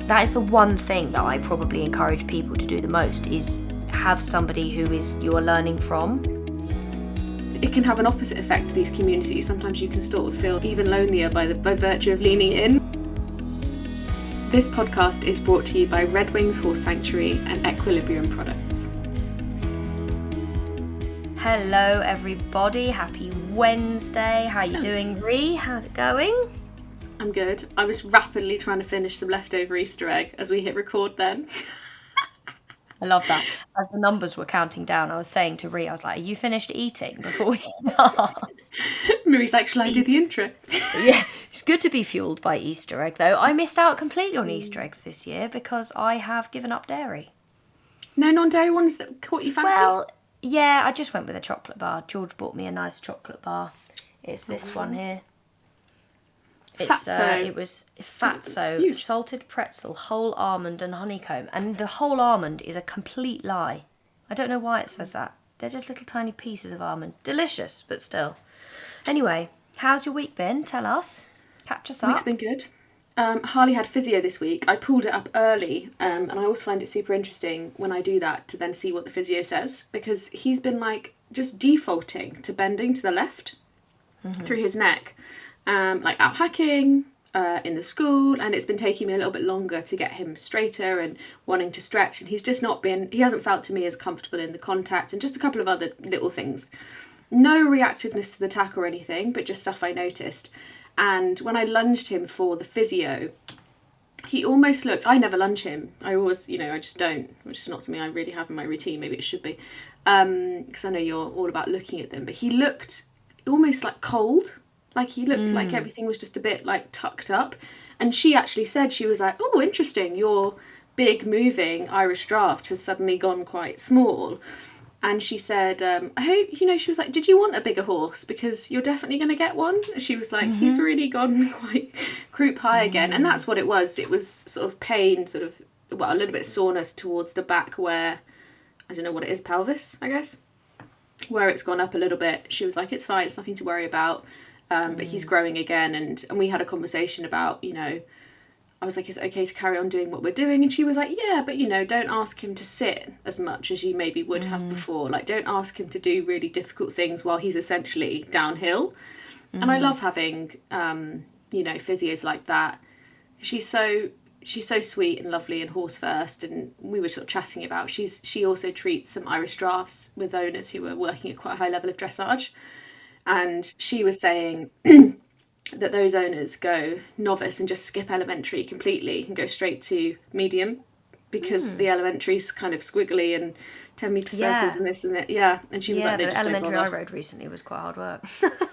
That is the one thing that I probably encourage people to do the most, is have somebody who is you're learning from. It can have an opposite effect to these communities. Sometimes you can sort of feel even lonelier by virtue of leaning in. This podcast is brought to you by Redwings Horse Sanctuary and Equilibrium Products. Hello everybody, happy Wednesday. How you doing, Rhi? How's it going? I'm good. I was rapidly trying to finish some leftover Easter egg as we hit record then. I love that. As the numbers were counting down, I was saying to Rhi, I was like, are you finished eating before we start? Miri's like, shall I do the intro? Yeah, it's good to be fueled by Easter egg though. I missed out completely on Easter eggs this year because I have given up dairy. No non-dairy ones that caught you fancy? Well, yeah, I just went with a chocolate bar. George bought me a nice chocolate bar. It's this one here. It was fatso, salted pretzel, whole almond and honeycomb. And the whole almond is a complete lie. I don't know why it says that. They're just little tiny pieces of almond. Delicious, but still. Anyway, how's your week been? Tell us. Catch us up. Week's been good. Harley had physio this week. I pulled it up early, and I always find it super interesting when I do that to then see what the physio says, because he's been like just defaulting to bending to the left through his neck. Like out hacking in the school, and it's been taking me a little bit longer to get him straighter and wanting to stretch, and he hasn't felt to me as comfortable in the contact, and just a couple of other little things. No reactiveness to the tack or anything, but just stuff I noticed. And when I lunged him for the physio, he almost looked, I never lunge him, I always, I just don't, which is not something I really have in my routine, maybe it should be, because I know you're all about looking at them, but he looked almost like cold. Like he looked like everything was just a bit like tucked up. And she actually said, she was like, oh, interesting, your big moving Irish draft has suddenly gone quite small. And she said, I hope, she was like, did you want a bigger horse? Because you're definitely going to get one. She was like, he's really gone quite croup high again. And that's what it was. It was sort of pain, a little bit soreness towards the back where, I don't know what it is, pelvis, I guess, where it's gone up a little bit. She was like, it's fine, it's nothing to worry about. But he's growing again, and we had a conversation about, I was like, is it okay to carry on doing what we're doing? And she was like, yeah, but don't ask him to sit as much as you maybe would have before. Like, don't ask him to do really difficult things while he's essentially downhill. And I love having physios like that. She's so sweet and lovely and horse first, and we were sort of chatting about she also treats some Irish drafts with owners who are working at quite a high level of dressage. And she was saying that those owners go novice and just skip elementary completely and go straight to medium because the elementary's kind of squiggly and 10 metre circles and this and that. Yeah. And she was like, they just don't bother. The elementary I rode recently was quite hard work.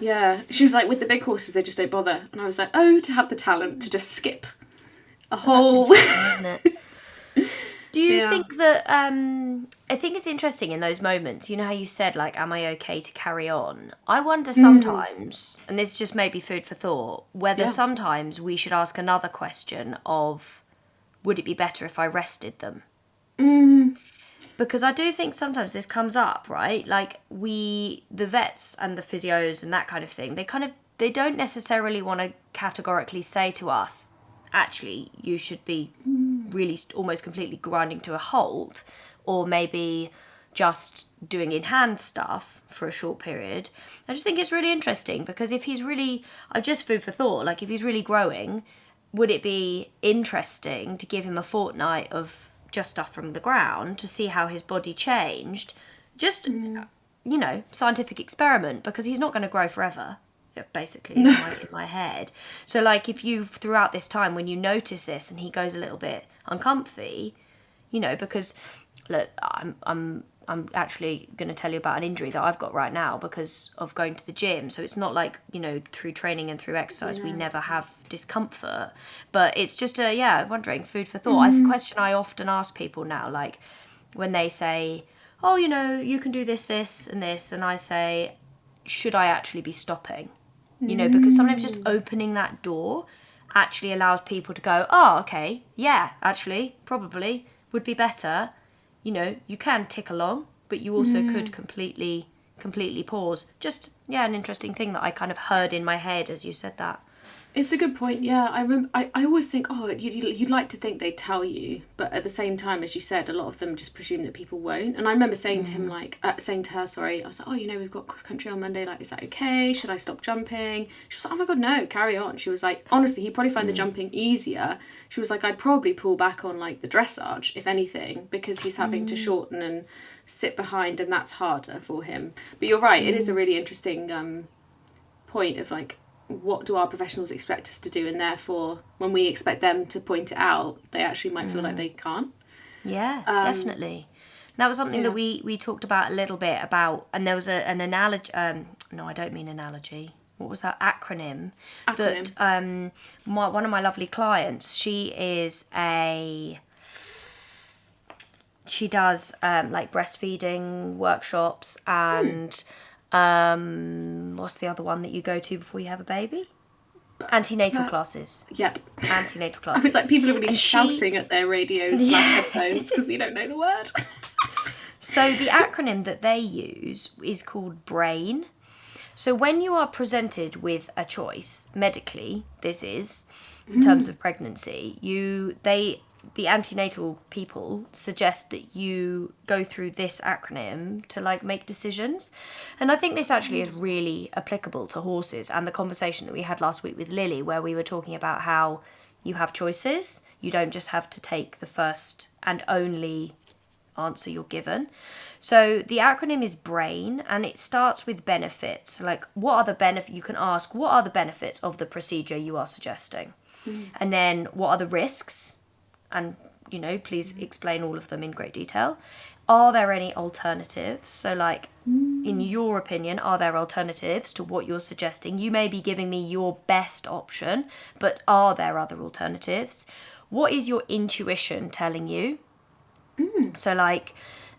Yeah. She was like, with the big horses, they just don't bother. And I was like, oh, to have the talent to just skip a whole... Isn't it? Do you think that, I think it's interesting in those moments, how you said, like, am I okay to carry on? I wonder sometimes, and this just may be food for thought, whether sometimes we should ask another question of, would it be better if I rested them? Because I do think sometimes this comes up, right? Like, the vets and the physios and that kind of thing, they don't necessarily want to categorically say to us, actually, you should be really almost completely grinding to a halt, or maybe just doing in-hand stuff for a short period. I just think it's really interesting because if he's really, just food for thought, like if he's really growing, would it be interesting to give him a fortnight of just stuff from the ground to see how his body changed? Just, scientific experiment, because he's not going to grow forever. Basically in my head. So like if you throughout this time when you notice this and he goes a little bit uncomfy, because look, I'm actually going to tell you about an injury that I've got right now because of going to the gym. So it's not like, through training and through exercise we never have discomfort, but it's just wondering, food for thought. It's a question I often ask people now, like when they say, oh, you can do this and this, and I say, should I actually be stopping? Because sometimes just opening that door actually allows people to go, oh, okay, yeah, actually, probably would be better. You can tick along, but you also could completely pause. Just, an interesting thing that I kind of heard in my head as you said that. It's a good point. Yeah, I remember. I always think, oh, you'd like to think they'd tell you, but at the same time, as you said, a lot of them just presume that people won't. And I remember saying to him, like, saying to her, sorry, I was like, oh, we've got cross country on Monday. Like, is that okay? Should I stop jumping? She was like, oh my god, no, carry on. She was like, honestly, he'd probably find the jumping easier. She was like, I'd probably pull back on like the dressage, if anything, because he's having to shorten and sit behind, and that's harder for him. But you're right, it is a really interesting point of like, what do our professionals expect us to do, and therefore when we expect them to point it out, they actually might feel like they can't. Definitely. That was something that we talked about a little bit about, and there was an analogy, no, I don't mean analogy, what was that acronym. That one of my lovely clients, she does like breastfeeding workshops and what's the other one that you go to before you have a baby? Antenatal classes. Yep. Antenatal classes. I was like, people are really shouting at their radios / headphones because we don't know the word. So the acronym that they use is called BRAIN. So when you are presented with a choice, medically, this is, in terms of pregnancy, the antenatal people suggest that you go through this acronym to like make decisions. And I think this actually is really applicable to horses, and the conversation that we had last week with Lily, where we were talking about how you have choices. You don't just have to take the first and only answer you're given. So the acronym is BRAIN, and it starts with benefits. Like, what are the benefits? You can ask, what are the benefits of the procedure you are suggesting? And then what are the risks? And, please explain all of them in great detail. Are there any alternatives? So, like, in your opinion, are there alternatives to what you're suggesting? You may be giving me your best option, but are there other alternatives? What is your intuition telling you? So, like,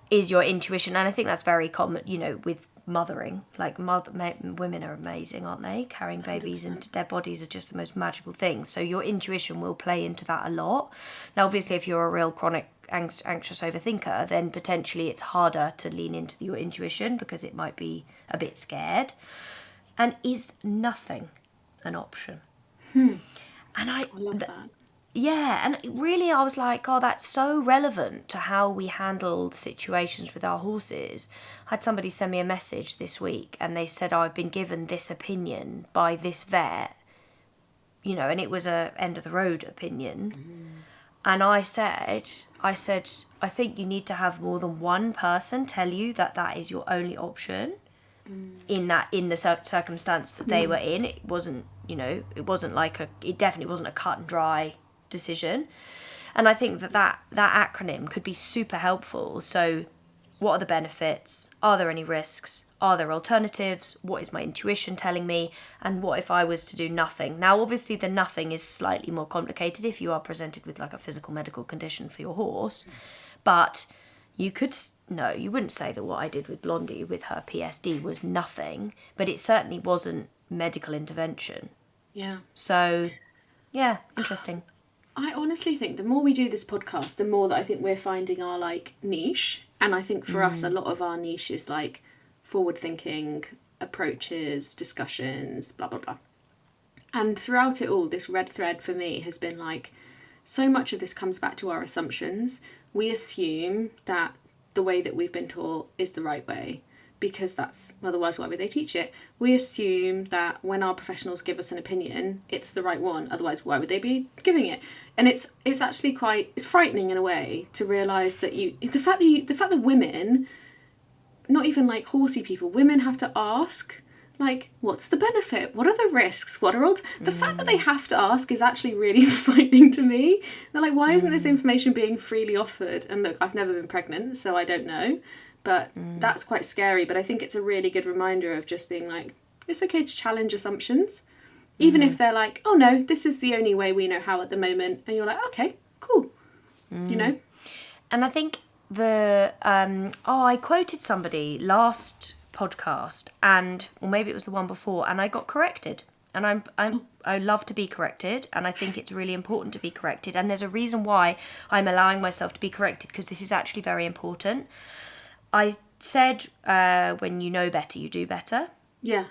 is your intuition, and I think that's very common, with mothering, like women are amazing, aren't they? Carrying babies 100%. And their bodies are just the most magical things. So your intuition will play into that a lot. Now, obviously, if you're a real chronic anxious overthinker, then potentially it's harder to lean into your intuition because it might be a bit scared. And is nothing an option? And I love that. Yeah, and really I was like, oh, that's so relevant to how we handle situations with our horses. I had somebody send me a message this week and they said, oh, I've been given this opinion by this vet, and it was a end of the road opinion. And I said, I think you need to have more than one person tell you that is your only option. In the circumstance that they were in. It wasn't, it definitely wasn't a cut and dry decision. And I think that acronym could be super helpful. So what are the benefits? Are there any risks? Are there alternatives? What is my intuition telling me? And what if I was to do nothing? Now, obviously, the nothing is slightly more complicated if you are presented with like a physical medical condition for your horse. But you wouldn't say that what I did with Blondie with her PSD was nothing, but it certainly wasn't medical intervention. Yeah. So, yeah, interesting. I honestly think the more we do this podcast, the more that I think we're finding our like niche. And I think for us, a lot of our niche is like forward-thinking approaches, discussions, blah, blah, blah. And throughout it all, this red thread for me has been like, so much of this comes back to our assumptions. We assume that the way that we've been taught is the right way, because that's, otherwise why would they teach it? We assume that when our professionals give us an opinion, it's the right one, otherwise why would they be giving it? And it's actually it's frightening in a way to realise that the fact that women, not even like horsey people, women have to ask, like, what's the benefit? What are the risks? The fact that they have to ask is actually really frightening to me. They're like, why isn't this information being freely offered? And look, I've never been pregnant, so I don't know. But that's quite scary. But I think it's a really good reminder of just being like, it's okay to challenge assumptions. Even if they're like, oh no, this is the only way we know how at the moment. And you're like, okay, cool. And I think I quoted somebody last podcast, or maybe it was the one before, and I got corrected. And I love to be corrected, and I think it's really important to be corrected. And there's a reason why I'm allowing myself to be corrected, because this is actually very important. I said, when you know better, you do better. Yeah.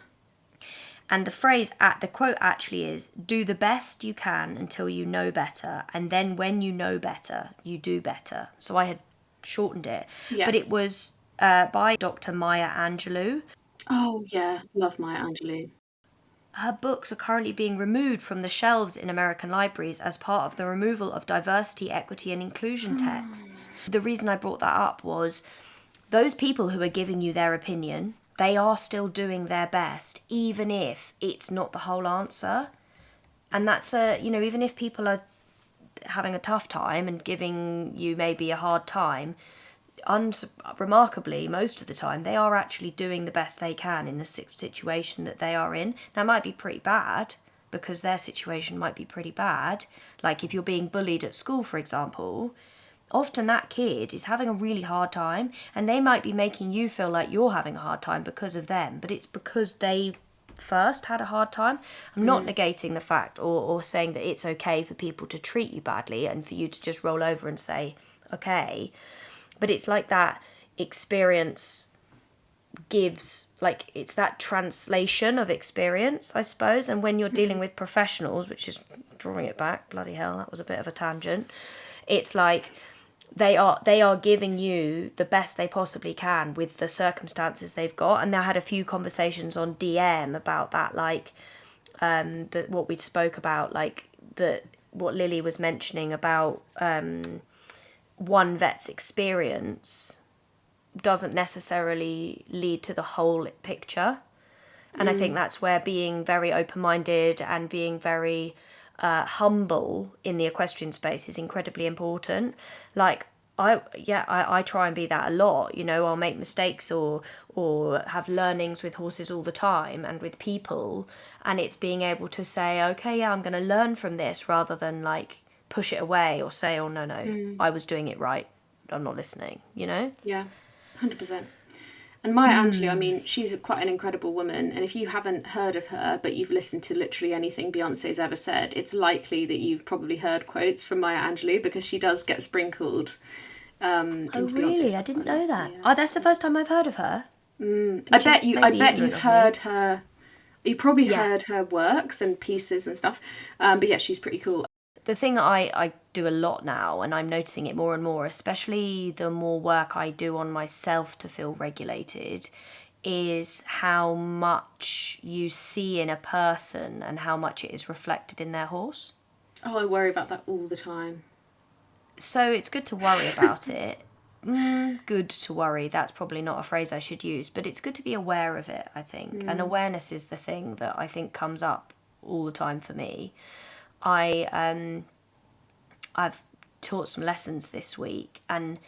And the quote actually is, do the best you can until you know better. And then when you know better, you do better. So I had shortened it. Yes. But it was by Dr. Maya Angelou. Oh, yeah. Love Maya Angelou. Her books are currently being removed from the shelves in American libraries as part of the removal of diversity, equity, and inclusion texts. The reason I brought that up was those people who are giving you their opinion, they are still doing their best, even if it's not the whole answer. And that's even if people are having a tough time and giving you maybe a hard time, remarkably, most of the time, they are actually doing the best they can in the situation that they are in. Now, it might be pretty bad, because their situation might be pretty bad. Like if you're being bullied at school, for example, often that kid is having a really hard time, and they might be making you feel like you're having a hard time because of them, but it's because they first had a hard time. I'm not negating the fact or saying that it's okay for people to treat you badly and for you to just roll over and say, okay. But it's like that experience gives, like, it's that translation of experience, I suppose. And when you're dealing with professionals, which is drawing it back, bloody hell, that was a bit of a tangent. It's like they are giving you the best they possibly can with the circumstances they've got. And I had a few conversations on DM about that, like what we spoke about, like what Lily was mentioning about one vet's experience doesn't necessarily lead to the whole picture. And I think that's where being very open-minded and being very humble in the equestrian space is incredibly important. Like, I try and be that a lot. I'll make mistakes or have learnings with horses all the time and with people, and it's being able to say, okay, yeah, I'm going to learn from this, rather than like push it away or say, oh no, I was doing it right, I'm not listening. Yeah, 100%. And Maya Angelou, I mean, she's quite an incredible woman. And if you haven't heard of her, but you've listened to literally anything Beyonce's ever said, it's likely that you've probably heard quotes from Maya Angelou, because she does get sprinkled into Beyonce's stuff. I didn't know that. Oh, that's the first time I've heard of her. I bet you've heard her. You probably heard her works and pieces and stuff. But yeah, she's pretty cool. The thing that I do a lot now, and I'm noticing it more and more, especially the more work I do on myself to feel regulated, is how much you see in a person and how much it is reflected in their horse. Oh, I worry about that all the time. So it's good to worry about it. Good to worry, that's probably not a phrase I should use, but it's good to be aware of it, I think. And awareness is the thing that I think comes up all the time for me. I've taught some lessons this week, and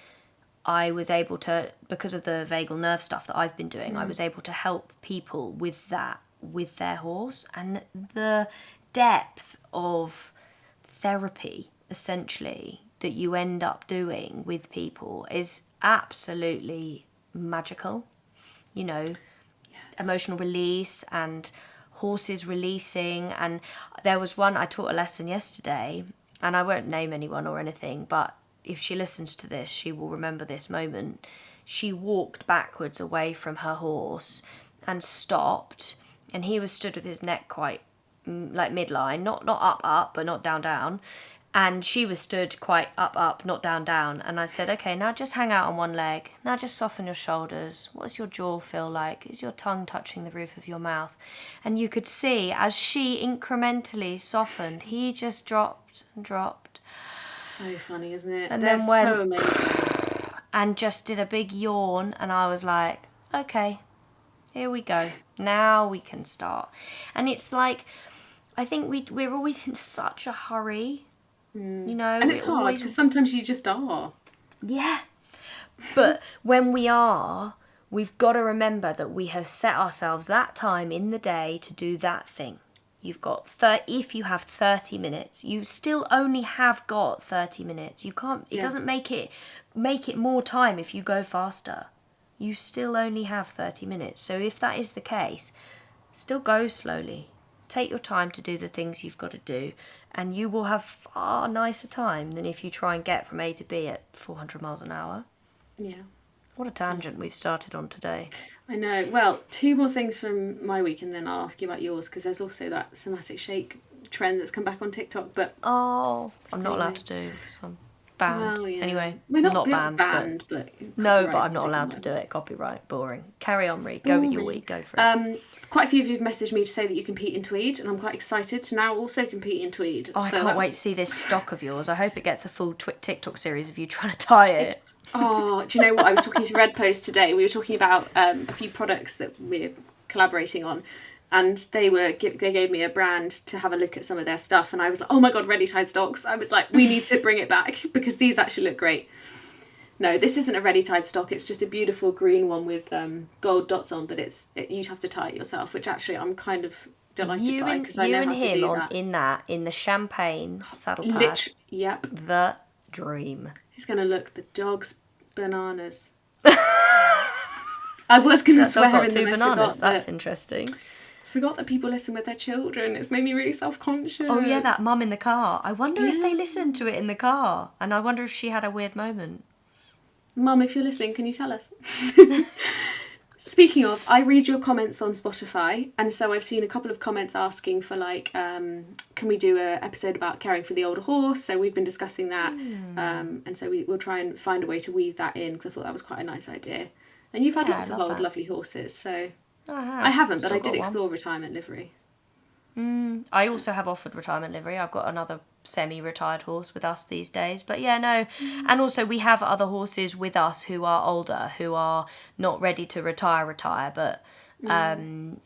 I was able to, because of the vagal nerve stuff that I've been doing, I was able to help people with that, with their horse. And the depth of therapy, essentially, that you end up doing with people is absolutely magical. Emotional release and horses releasing. And there was one, I taught a lesson yesterday, and I won't name anyone or anything, but if she listens to this, she will remember this moment. She walked backwards away from her horse and stopped, and he was stood with his neck quite like midline, not up, but not down. And she was stood quite up, not down. And I said, okay, now just hang out on one leg. Now just soften your shoulders. What does your jaw feel like? Is your tongue touching the roof of your mouth? And you could see as she incrementally softened, he just dropped and dropped. So funny, isn't it? And They're then went, so amazing. And just did a big yawn. And I was like, okay, here we go. Now we can start. And it's like, I think we're always in such a hurry. And it's hard because sometimes you just are. Yeah. But when we are, we've got to remember that we have set ourselves that time in the day to do that thing. You've got if you have 30 minutes, you still only have got 30 minutes. You can't, it doesn't make it more time if you go faster. You still only have 30 minutes. So if that is the case, still go slowly. Take your time to do the things you've got to do, and you will have far nicer time than if you try and get from A to B at 400 miles an hour. Yeah, What a tangent we've started on today. I know. Well, 2 more things from my week and then I'll ask you about yours, because there's also that somatic shake trend that's come back on TikTok. But I'm not allowed to do, so I'm banned. Well, yeah. Anyway, we're not banned, but no, but I'm not allowed to do it. Copyright, boring. Carry on, Rhi. Go with your week. Go for it. Quite a few of you have messaged me to say that you compete in tweed, and I'm quite excited to now also compete in tweed. Oh, so I can't wait to see this stock of yours. I hope it gets a full TikTok series of you trying to tie it. Oh, do you know what? I was talking to Red Post today. We were talking about a few products that we're collaborating on, and they gave me a brand to have a look at some of their stuff, and I was like, oh my god, ready tied stocks. I was like, we need to bring it back because these actually look great. No, this isn't a ready tied stock. It's just a beautiful green one with gold dots on, but you'd have to tie it yourself, which actually I'm kind of delighted by, because I know how to do that. In the champagne saddle pad. Yep. The dream. It's going to look the dog's bananas. I was going to swear in them. Bananas. That's interesting. I forgot that people listen with their children. It's made me really self-conscious. Oh yeah, that mum in the car. I wonder if they listened to it in the car, and I wonder if she had a weird moment. Mum, if you're listening, can you tell us? Speaking of, I read your comments on Spotify, and so I've seen a couple of comments asking for can we do an episode about caring for the older horse? So we've been discussing that, and so we'll try and find a way to weave that in, because I thought that was quite a nice idea. And you've had lots of old lovely horses, so I haven't, but I did explore retirement livery. I also have offered retirement livery. I've got another semi-retired horse with us these days. But yeah, no. And also we have other horses with us who are older, who are not ready to retire, but, middle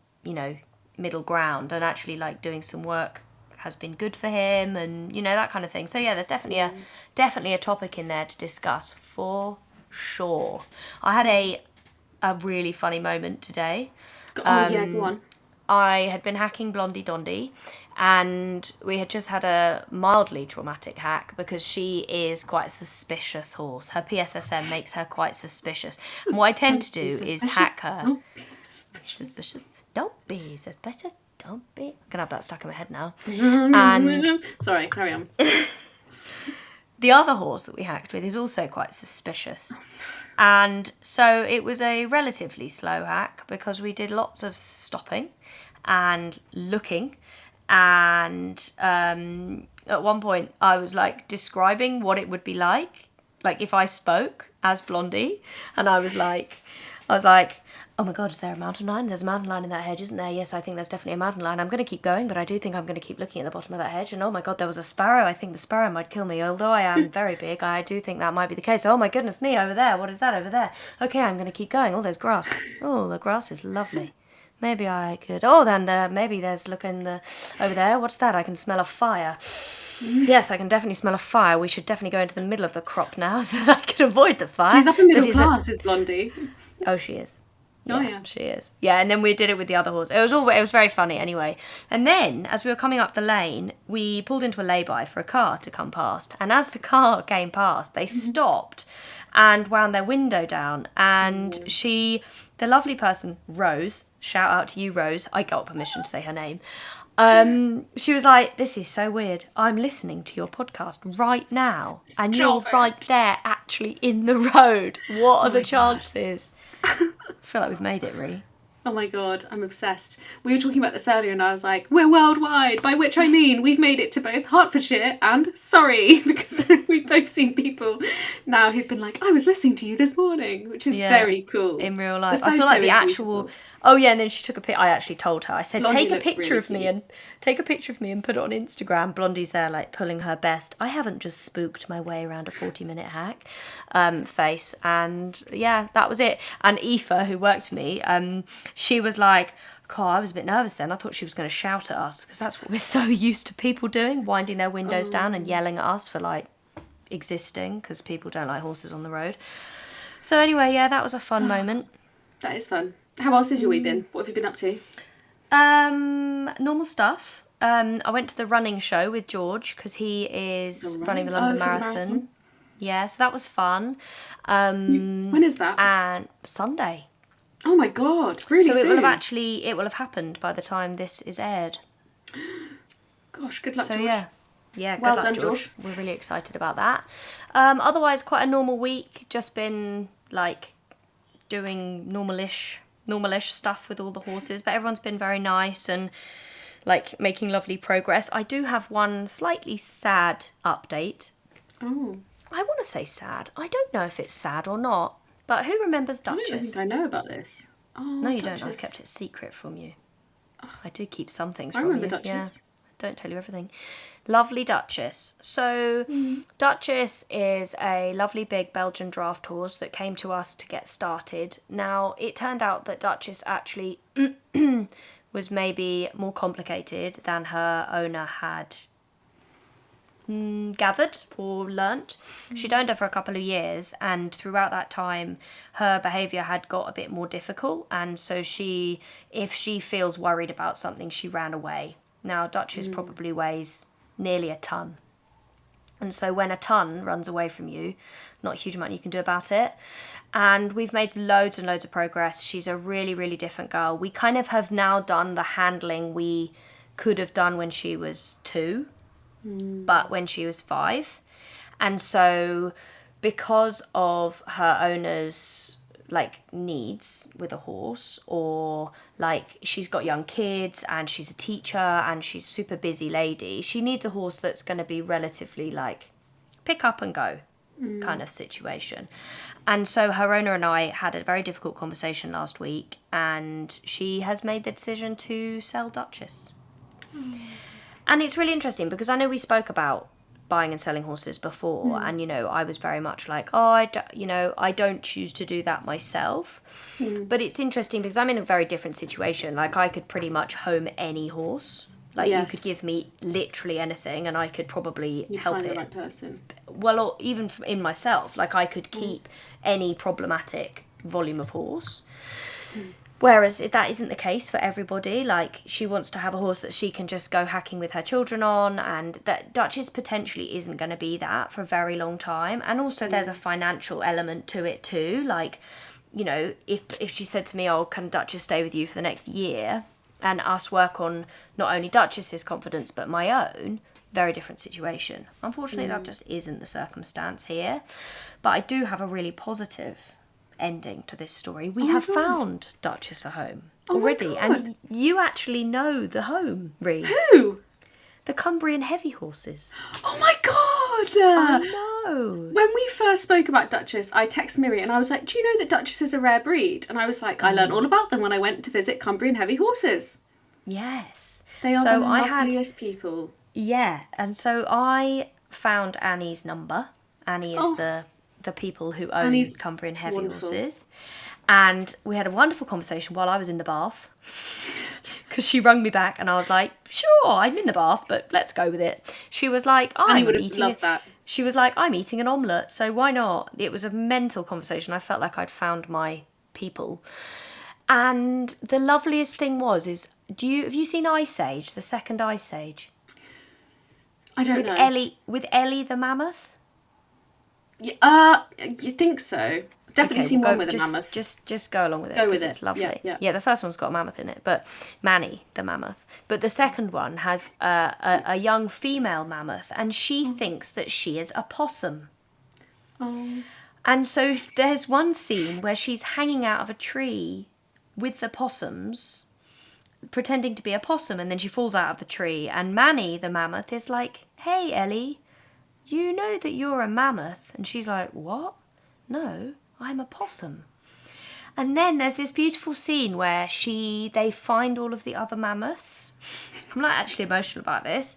ground. And actually, doing some work has been good for him and, that kind of thing. So yeah, there's definitely a topic in there to discuss for sure. I had a really funny moment today. Go on. I had been hacking Blondie Dondie, and we had just had a mildly traumatic hack because she is quite a suspicious horse. Her PSSM makes her quite suspicious. And what I tend to do is hack her. Suspicious. Don't be suspicious. Don't be. I'm going to have that stuck in my head now. And sorry, carry on. The other horse that we hacked with is also quite suspicious. And so it was a relatively slow hack because we did lots of stopping and looking. And at one point I was describing what it would be like if I spoke as Blondie. And I was like, oh my God, is there a mountain lion? There's a mountain lion in that hedge, isn't there? Yes, I think there's definitely a mountain lion. I'm going to keep going, but I do think I'm going to keep looking at the bottom of that hedge. And oh my God, there was a sparrow. I think the sparrow might kill me. Although I am very big, I do think that might be the case. Oh my goodness me, over there. What is that over there? Okay, I'm going to keep going. Oh, there's grass. Oh, the grass is lovely. Maybe I could... Oh, then maybe there's over there. What's that? I can smell a fire. Yes, I can definitely smell a fire. We should definitely go into the middle of the crop now so that I can avoid the fire. She's up in middle class, is Blondie. Oh, she is. Yeah, she is. Yeah, and then we did it with the other horse. It was very funny anyway. And then, as we were coming up the lane, we pulled into a lay-by for a car to come past. And as the car came past, they stopped and wound their window down. And the lovely person, Rose, shout out to you, Rose. I got permission to say her name. She was like, this is so weird. I'm listening to your podcast right now. And you're right there, actually in the road. What are the chances? I feel like we've made it, Rhi. Oh my God, I'm obsessed. We were talking about this earlier and I was like, we're worldwide, by which I mean we've made it to both Hertfordshire and Surrey, because we've both seen people now who've been like, I was listening to you this morning, which is very cool. In real life. I feel like the actual... Beautiful. Oh yeah, and then she took a picture. I actually told her. I said, take a picture of me and put it on Instagram. Blondie's there pulling her best. I haven't just spooked my way around a 40-minute hack face. And yeah, that was it. And Aoife, who works for me, she was like, God, I was a bit nervous then. I thought she was going to shout at us because that's what we're so used to people doing, winding their windows down and yelling at us for existing because people don't like horses on the road. So anyway, yeah, that was a fun moment. That is fun. How else has your week been? What have you been up to? Normal stuff. I went to the running show with George because he is running the London Marathon. Yeah, so that was fun. When is that? And Sunday. Oh my God, really soon. So it will have happened by the time this is aired. Gosh, good luck, George. Yeah, good well luck, done, George. We're really excited about that. Otherwise, quite a normal week. Just been doing normalish stuff with all the horses, but everyone's been very nice and like making lovely progress. I do have one slightly sad update. Oh. I want to say sad. I don't know if it's sad or not, but who remembers Duchess? I don't think I know about this. Oh, no, you Duchess. don't. I've kept it secret from you. I do keep some things I from remember you. Duchess. Yeah. Don't tell you everything. Lovely Duchess. So, Duchess is a lovely big Belgian draft horse that came to us to get started. Now, it turned out that Duchess actually was maybe more complicated than her owner had gathered or learnt. She'd owned her for a couple of years, and throughout that time her behaviour had got a bit more difficult, and so if she feels worried about something, she ran away. Now Duchess probably weighs nearly a ton, and so when a ton runs away from you, not a huge amount you can do about it. And we've made loads and loads of progress. She's a really, really different girl. We kind of have now done the handling we could have done when she was 2, but when she was 5. And so because of her owner's like needs with a horse, or like she's got young kids and she's a teacher and she's a super busy lady, she needs a horse that's going to be relatively like pick up and go kind of situation. And so her owner and I had a very difficult conversation last week, and she has made the decision to sell Duchess. And it's really interesting because I know we spoke about buying and selling horses before, and, you know, I was very much like, I don't choose to do that myself. But it's interesting because I'm in a very different situation. Like, I could pretty much home any horse. Like, you could give me literally anything and I could probably help find it. the right person. Well, or even in myself, like I could keep any problematic volume of horse. Whereas that isn't the case for everybody. Like, she wants to have a horse that she can just go hacking with her children on, and that Duchess potentially isn't going to be that for a very long time. And also there's a financial element to it too. Like, you know, if she said to me, oh, can Duchess stay with you for the next year, and us work on not only Duchess's confidence but my own, very different situation. Unfortunately, that just isn't the circumstance here. But I do have a really positive ending to this story. We have found Duchess a home already, and you actually know the home, Rhi. Who? The Cumbrian heavy horses. Oh my god! I know. When we first spoke about Duchess, I texted Miri and I was like, do you know that Duchess is a rare breed? And I was like, I learned all about them when I went to visit Cumbrian heavy horses. Yes. They are the loveliest people. Yeah, and so I found Annie's number. Annie is the people who own Annie's Cumbrian heavy wonderful. horses. And we had a wonderful conversation while I was in the bath. Because she rung me back and I was like, sure, I'm in the bath, but let's go with it. She was like, Annie would have loved that. She was like, I'm eating an omelette, so why not? It was a mental conversation. I felt like I'd found my people. And the loveliest thing was, have you seen Ice Age, the second Ice Age? I don't know. With Ellie the mammoth? Yeah, you think so? Definitely seen one with a mammoth. Just go along with it. Go with it. It's lovely. Yeah. The first one's got a mammoth in it, but Manny the mammoth. But the second one has a young female mammoth, and she thinks that she is a possum. Oh. And so there's one scene where she's hanging out of a tree with the possums, pretending to be a possum, and then she falls out of the tree, and Manny the mammoth is like, hey Ellie, you know that you're a mammoth? And she's like, what? No, I'm a possum. And then there's this beautiful scene where they find all of the other mammoths. I'm not actually emotional about this.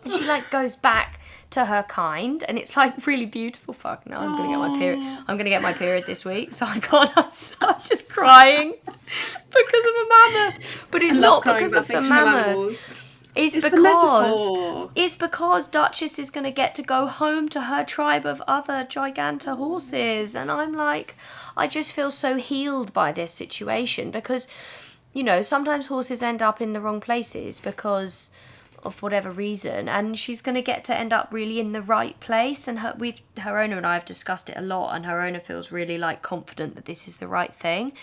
And she like goes back to her kind, and it's like really beautiful. Fuck no, I'm gonna get my period. I'm gonna get my period this week, so I can't. I'm just crying because of a mammoth. But it's not because of the mammoth. Animals. It's because Duchess is going to get to go home to her tribe of other giganta horses. And I'm like, I just feel so healed by this situation because, you know, sometimes horses end up in the wrong places because of whatever reason. And she's going to get to end up really in the right place. And her owner and I have discussed it a lot. And her owner feels really like confident that this is the right thing.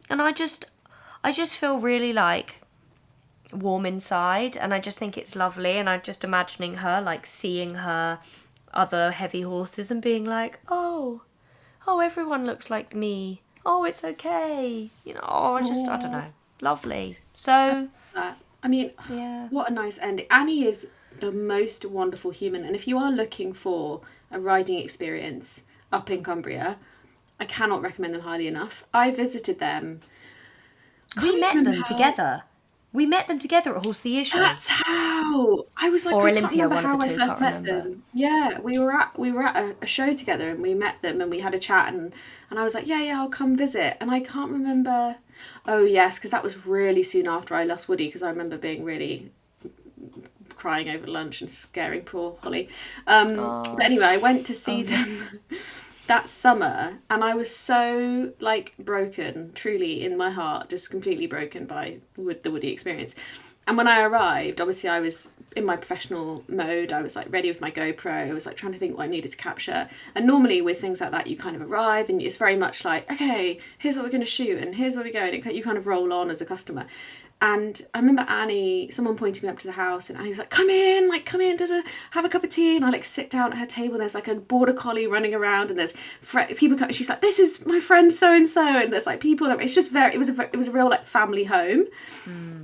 And I just feel really like warm inside, and I just think it's lovely, and I'm just imagining her like seeing her other heavy horses and being like, oh everyone looks like me, oh, it's okay. You know, I don't know. Lovely. So, I mean, yeah. what a nice ending. Annie is the most wonderful human. And if you are looking for a riding experience up in Cumbria, I cannot recommend them highly enough. I visited them. We met them together. We met them together at Horse the Year show. That's how. I was like, Or I Olympia, can't remember one of how the I two, first can't met remember. them. Yeah, we were at a show together and we met them and we had a chat and I was like, yeah, I'll come visit. And I can't remember. Oh yes, because that was really soon after I lost Woody, because I remember being really crying over lunch and scaring poor Holly. But anyway, I went to see them that summer and I was so like broken, truly in my heart, just completely broken by the Woody experience. And when I arrived, obviously I was in my professional mode. I was like ready with my GoPro. I was like trying to think what I needed to capture. And normally with things like that, you kind of arrive and it's very much like, okay, here's what we're going to shoot and here's where we go. And you kind of roll on as a customer. And I remember Annie, someone pointed me up to the house and Annie was like, come in, have a cup of tea. And I like sit down at her table. There's like a border collie running around and there's people. She's like, this is my friend so-and-so. And there's like people. It's just it was a real like family home.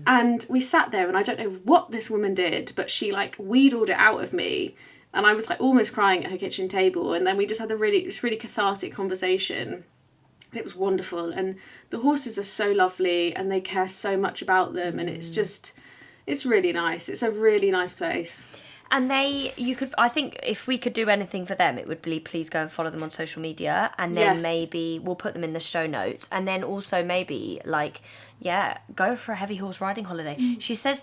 And we sat there and I don't know what this woman did, but she like wheedled it out of me. And I was like almost crying at her kitchen table. And then we just had this really cathartic conversation. It was wonderful, and the horses are so lovely and they care so much about them, and it's really nice. It's a really nice place. And I think if we could do anything for them, it would be please go and follow them on social media, and then maybe we'll put them in the show notes, and then also maybe go for a heavy horse riding holiday. She says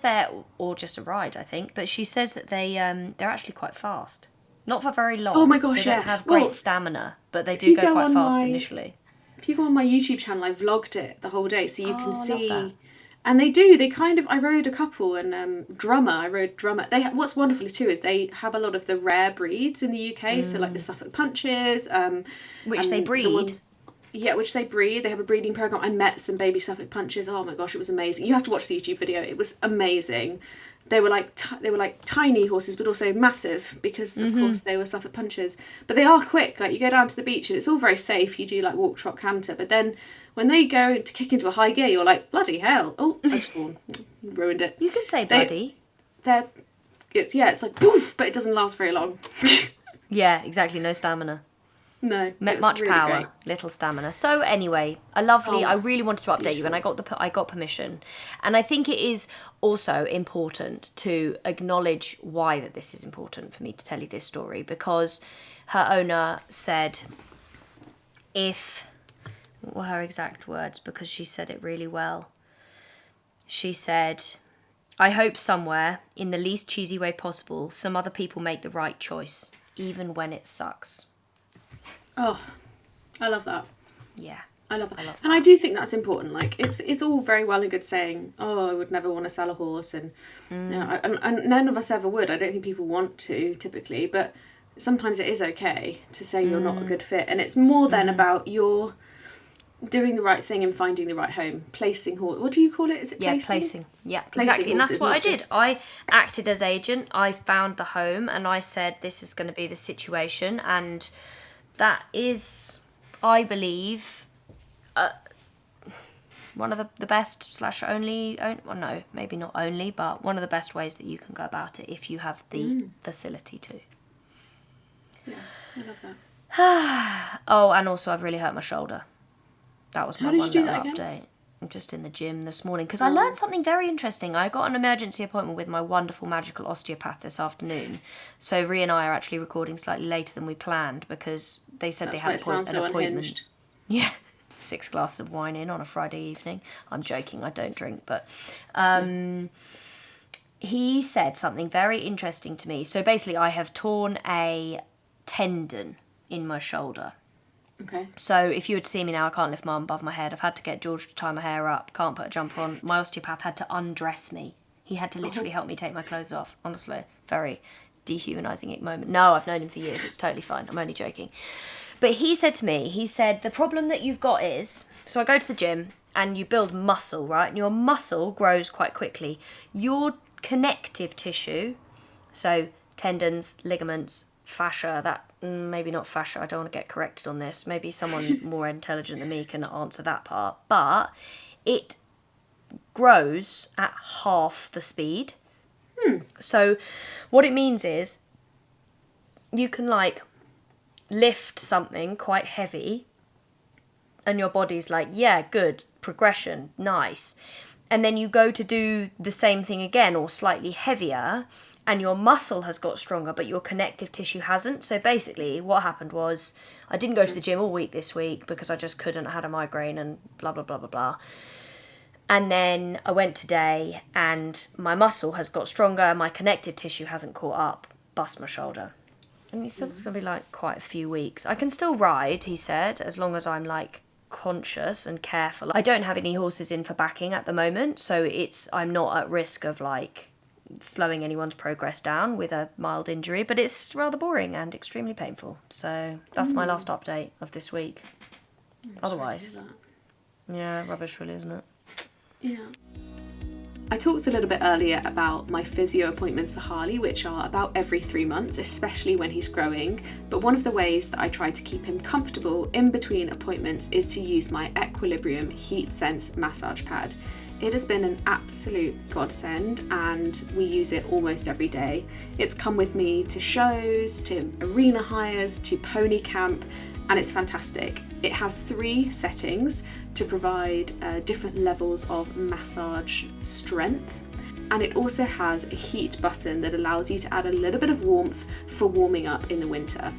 or just a ride, I think, but she says that they're actually quite fast, not for very long. Oh my gosh, they don't have great stamina, but they do go quite fast initially. If you go on my YouTube channel, I vlogged it the whole day, so you can see. And they kind of. I rode a couple, and I rode drummer. What's wonderful too is they have a lot of the rare breeds in the UK, so like the Suffolk Punches, which they breed. Which they breed. They have a breeding program. I met some baby Suffolk Punches. Oh my gosh, it was amazing. You have to watch the YouTube video. It was amazing. They were like tiny horses, but also massive because of course they were Suffolk Punches. But they are quick. Like you go down to the beach and it's all very safe. You do like walk, trot, canter. But then when they go to kick into a high gear, you're like, bloody hell! Oh, I've sworn, ruined it. You can say bloody. It's like poof, but it doesn't last very long. Yeah, exactly. No stamina. No, much really power, great. little stamina. So anyway, I really wanted to update you, and I got permission, and I think it is also important to acknowledge why that this is important for me to tell you this story, because her owner said, what were her exact words, because she said it really well. She said, I hope somewhere, in the least cheesy way possible, some other people make the right choice, even when it sucks. Oh, I love that. Yeah. I love that. And I do think that's important. Like, it's all very well and good saying, oh, I would never want to sell a horse. And, and none of us ever would. I don't think people want to, typically. But sometimes it is okay to say you're not a good fit. And it's more than about your doing the right thing and finding the right home. Placing horse. What do you call it? Is it placing? Yeah, placing. Yeah, placing exactly. And that's what I did. Just... I acted as agent. I found the home and I said, this is going to be the situation. And that is, I believe, one of the best / only, well, no, maybe not only, but one of the best ways that you can go about it if you have the facility to. Yeah, I love that. Oh, and also I've really hurt my shoulder. That was my one little update. Again? I'm just in the gym this morning because I learned something very interesting. I got an emergency appointment with my wonderful magical osteopath this afternoon. So Rhi and I are actually recording slightly later than we planned because they said they had an appointment. Unhinged. Yeah, 6 glasses of wine in on a Friday evening. I'm joking, I don't drink, but he said something very interesting to me. So basically I have torn a tendon in my shoulder. Okay. So if you would see me now, I can't lift my arm above my head. I've had to get George to tie my hair up. Can't put a jumper on. My osteopath had to undress me. He had to literally help me take my clothes off. Honestly, very dehumanising moment. No, I've known him for years. It's totally fine. I'm only joking. But he said to me, the problem that you've got is, so I go to the gym and you build muscle, right? And your muscle grows quite quickly. Your connective tissue, so tendons, ligaments, fascia, that maybe not fascia, I don't want to get corrected on this, maybe someone more intelligent than me can answer that part, but it grows at half the speed. So what it means is you can like lift something quite heavy and your body's like, yeah, good, progression, nice. And then you go to do the same thing again or slightly heavier and your muscle has got stronger but your connective tissue hasn't. So basically what happened was I didn't go to the gym all week this week because I just couldn't. I had a migraine and blah, blah, blah, blah, blah. And then I went today and my muscle has got stronger, my connective tissue hasn't caught up, bust my shoulder. And he said it's going to be like quite a few weeks. I can still ride, he said, as long as I'm like conscious and careful. I don't have any horses in for backing at the moment, so I'm not at risk of like slowing anyone's progress down with a mild injury, but it's rather boring and extremely painful. So that's my last update of this week. Otherwise, yeah, rubbish really, isn't it? Yeah. I talked a little bit earlier about my physio appointments for Harley, which are about every 3 months, especially when he's growing. But one of the ways that I try to keep him comfortable in between appointments is to use my Equilibrium Heat Sense massage pad. It has been an absolute godsend and we use it almost every day. It's come with me to shows, to arena hires, to pony camp, and it's fantastic. It has 3 settings to provide different levels of massage strength, and it also has a heat button that allows you to add a little bit of warmth for warming up in the winter.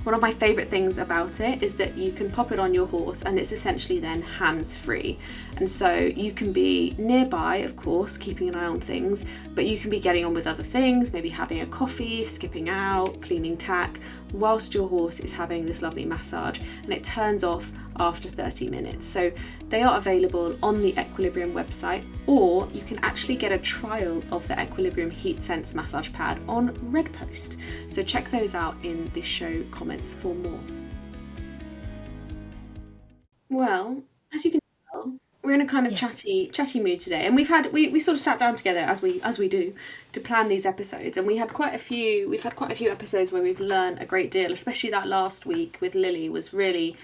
One of my favourite things about it is that you can pop it on your horse and it's essentially then hands-free. And so you can be nearby, of course, keeping an eye on things, but you can be getting on with other things, maybe having a coffee, skipping out, cleaning tack, whilst your horse is having this lovely massage, and it turns off after 30 minutes. So they are available on the Equilibrium website, or you can actually get a trial of the Equilibrium Heat Sense massage pad on Redpost. So check those out in the show comments for more. Well, as you can tell, we're in a kind of chatty mood today, and we sort of sat down together as we do to plan these episodes, and we've had quite a few episodes where we've learned a great deal, especially that last week with Lily was really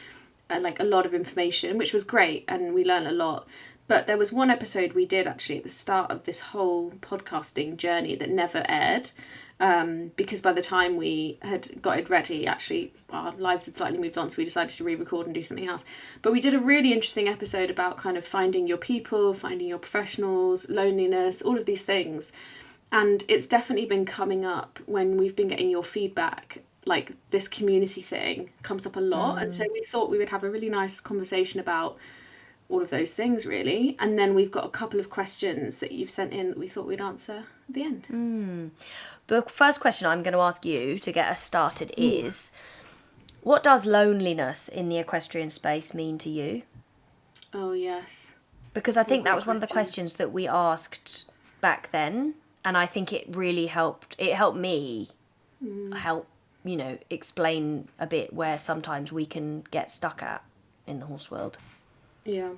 like a lot of information, which was great, and we learned a lot. But there was one episode we did actually at the start of this whole podcasting journey that never aired, because by the time we had got it ready, actually our lives had slightly moved on, so we decided to re-record and do something else. But we did a really interesting episode about kind of finding your people, finding your professionals, loneliness, all of these things. And it's definitely been coming up when we've been getting your feedback. Like this community thing comes up a lot, and so we thought we would have a really nice conversation about all of those things, really. And then we've got a couple of questions that you've sent in that we thought we'd answer at the end. The first question I'm going to ask you to get us started is, what does loneliness in the equestrian space mean to you? Oh, yes. Because I think that was one of the questions that we asked back then, and I think it really helped. It helped me explain a bit where sometimes we can get stuck at in the horse world. Yeah.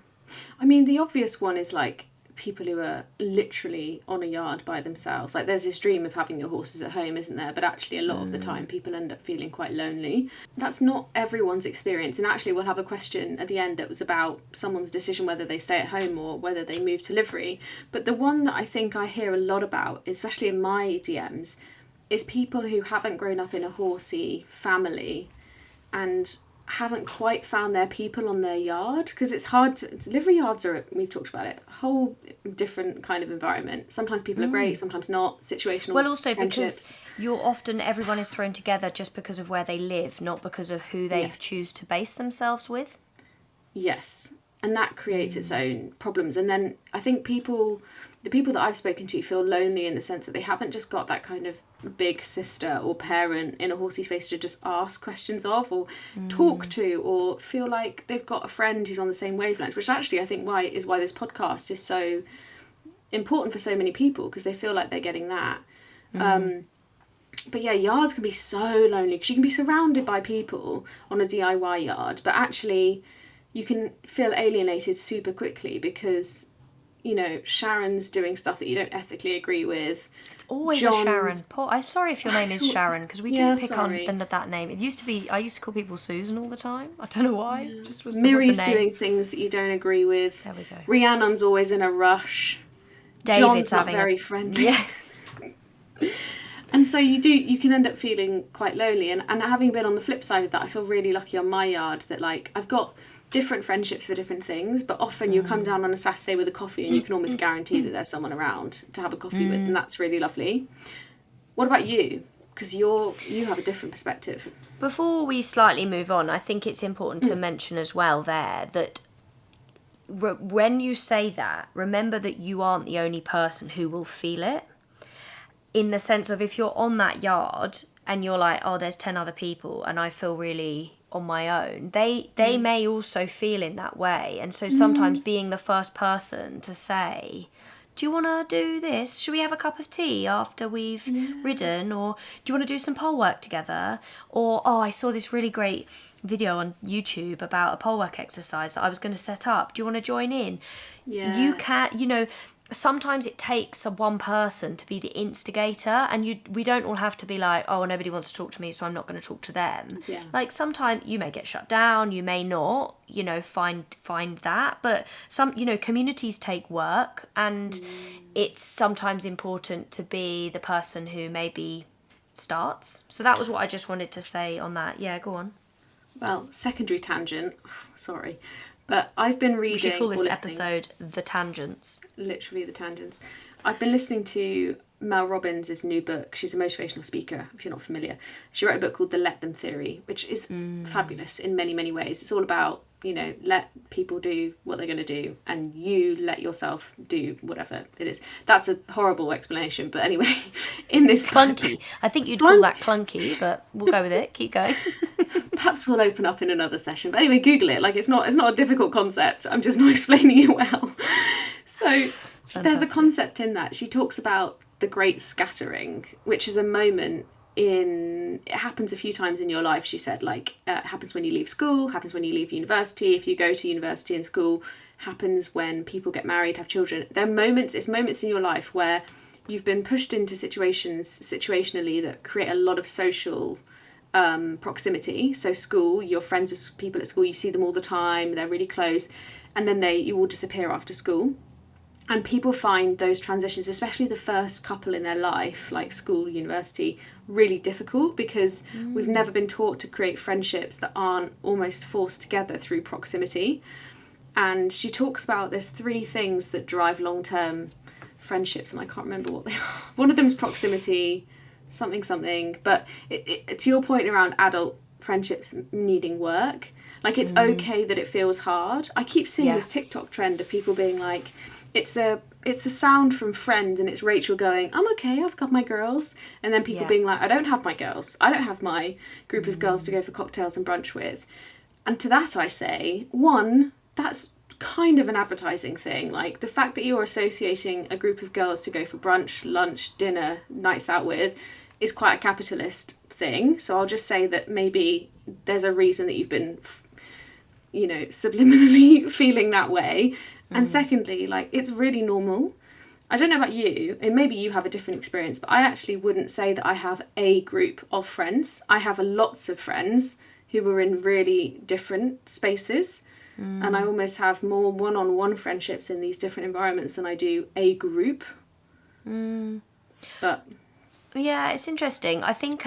I mean, the obvious one is like people who are literally on a yard by themselves. Like there's this dream of having your horses at home, isn't there? But actually a lot of the time people end up feeling quite lonely. That's not everyone's experience. And actually we'll have a question at the end that was about someone's decision whether they stay at home or whether they move to livery. But the one that I think I hear a lot about, especially in my DMs, is people who haven't grown up in a horsey family and haven't quite found their people on their yard, because it's hard to... Livery yards are, we've talked about it, a whole different kind of environment. Sometimes people are great, sometimes not, situational. Well, also because everyone is thrown together just because of where they live, not because of who they choose to base themselves with. Yes, and that creates its own problems. And then I think the people that I've spoken to feel lonely in the sense that they haven't just got that kind of big sister or parent in a horsey space to just ask questions of or talk to, or feel like they've got a friend who's on the same wavelength, which actually I think why this podcast is so important for so many people, because they feel like they're getting that. But yeah, yards can be so lonely because you can be surrounded by people on a DIY yard, but actually you can feel alienated super quickly because, you know, Sharon's doing stuff that you don't ethically agree with. It's always a Sharon. Paul, I'm sorry if your name is Sharon, because we do pick on that name. It used to be, I used to call people Susan all the time. I don't know why. Yeah. Just was Miri's the name. doing things that you don't agree with. There we go. Rhiannon's always in a rush. David's John's not very friendly. Yeah. And so you can end up feeling quite lonely. And having been on the flip side of that, I feel really lucky on my yard that, like, I've got different friendships for different things, but often you come down on a Saturday with a coffee and you can almost guarantee that there's someone around to have a coffee with, and that's really lovely. What about you? Because you have a different perspective. Before we slightly move on, I think it's important to mention as well there that when you say that, remember that you aren't the only person who will feel it. In the sense of, if you're on that yard and you're like, oh, there's 10 other people and I feel really on my own, they may also feel in that way. And so sometimes being the first person to say, do you want to do this? Should we have a cup of tea after we've ridden? Or do you want to do some pole work together? Or, oh, I saw this really great video on YouTube about a pole work exercise that I was going to set up. Do you want to join in? Yeah. You can, sometimes it takes one person to be the instigator, and we don't all have to be like, oh, nobody wants to talk to me, so I'm not going to talk to them. Yeah. Like, sometimes you may get shut down, you may not, find that, but some, communities take work, and it's sometimes important to be the person who maybe starts. So that was what I just wanted to say on that. Yeah, go on. Well, secondary tangent, sorry. But I've been reading... We should call this episode The Tangents. Literally The Tangents. I've been listening to Mel Robbins' new book. She's a motivational speaker, if you're not familiar. She wrote a book called The Let Them Theory, which is fabulous in many, many ways. It's all about, let people do what they're going to do, and you let yourself do whatever it is. That's a horrible explanation, but anyway, in this clunky. I think you'd call that clunky, but we'll go with it. Keep going. Perhaps we'll open up in another session. But anyway, Google it. Like, it's not a difficult concept. I'm just not explaining it well. So Fantastic. There's a concept in that. She talks about the great scattering, which is a moment it happens a few times in your life, she said. Like, it happens when you leave school, happens when you leave university, if you go to university and school, happens when people get married, have children. It's moments in your life where you've been pushed into situationally that create a lot of social proximity. So school, you're friends with people at school, you see them all the time, they're really close, and then you all disappear after school. And people find those transitions, especially the first couple in their life, like school, university, really difficult, because we've never been taught to create friendships that aren't almost forced together through proximity. And she talks about there's 3 things that drive long-term friendships, and I can't remember what they are. One of them is proximity, something, but to your point around adult friendships needing work, like, it's okay that it feels hard. I keep seeing this TikTok trend of people being like, it's a sound from Friends, and it's Rachel going, I'm okay, I've got my girls, and then people being like, I don't have my girls, I don't have my group of girls to go for cocktails and brunch with. And to that I say, one, that's kind of an advertising thing. Like, the fact that you're associating a group of girls to go for brunch, lunch, dinner, nights out with is quite a capitalist thing. So I'll just say that maybe there's a reason that you've been subliminally feeling that way. And secondly, like, it's really normal. I don't know about you, and maybe you have a different experience, but I actually wouldn't say that I have a group of friends. I have lots of friends who are in really different spaces. And I almost have more one-on-one friendships in these different environments than I do a group. But yeah, it's interesting. I think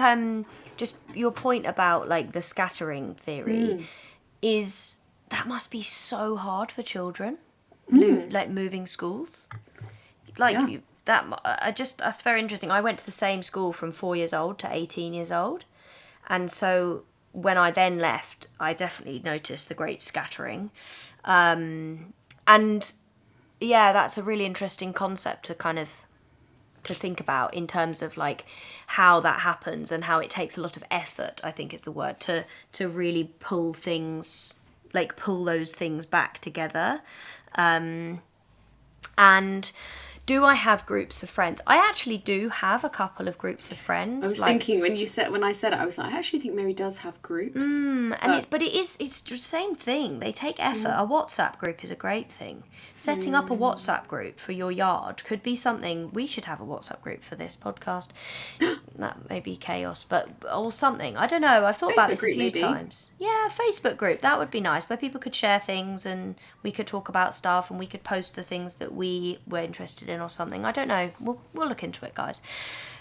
just your point about, like, the scattering theory is that must be so hard for children, like moving schools. Like, that's very interesting. I went to the same school from 4 years old to 18 years old, and so when I then left, I definitely noticed the great scattering. And yeah, that's a really interesting concept to think about in terms of, like, how that happens and how it takes a lot of effort, I think is the word, to really pull those things back together. And Do I have groups of friends? I actually do have a couple of groups of friends. I was thinking when I said it, I was like, I actually think Miri does have groups. It's the same thing. They take effort. A WhatsApp group is a great thing. Setting up a WhatsApp group for your yard could be something. We should have a WhatsApp group for this podcast. That may be chaos, or something. I don't know. I've thought about this a few times. Yeah, a Facebook group. That would be nice, where people could share things and we could talk about stuff and we could post the things that we were interested in or something. I don't know. We'll look into it, guys.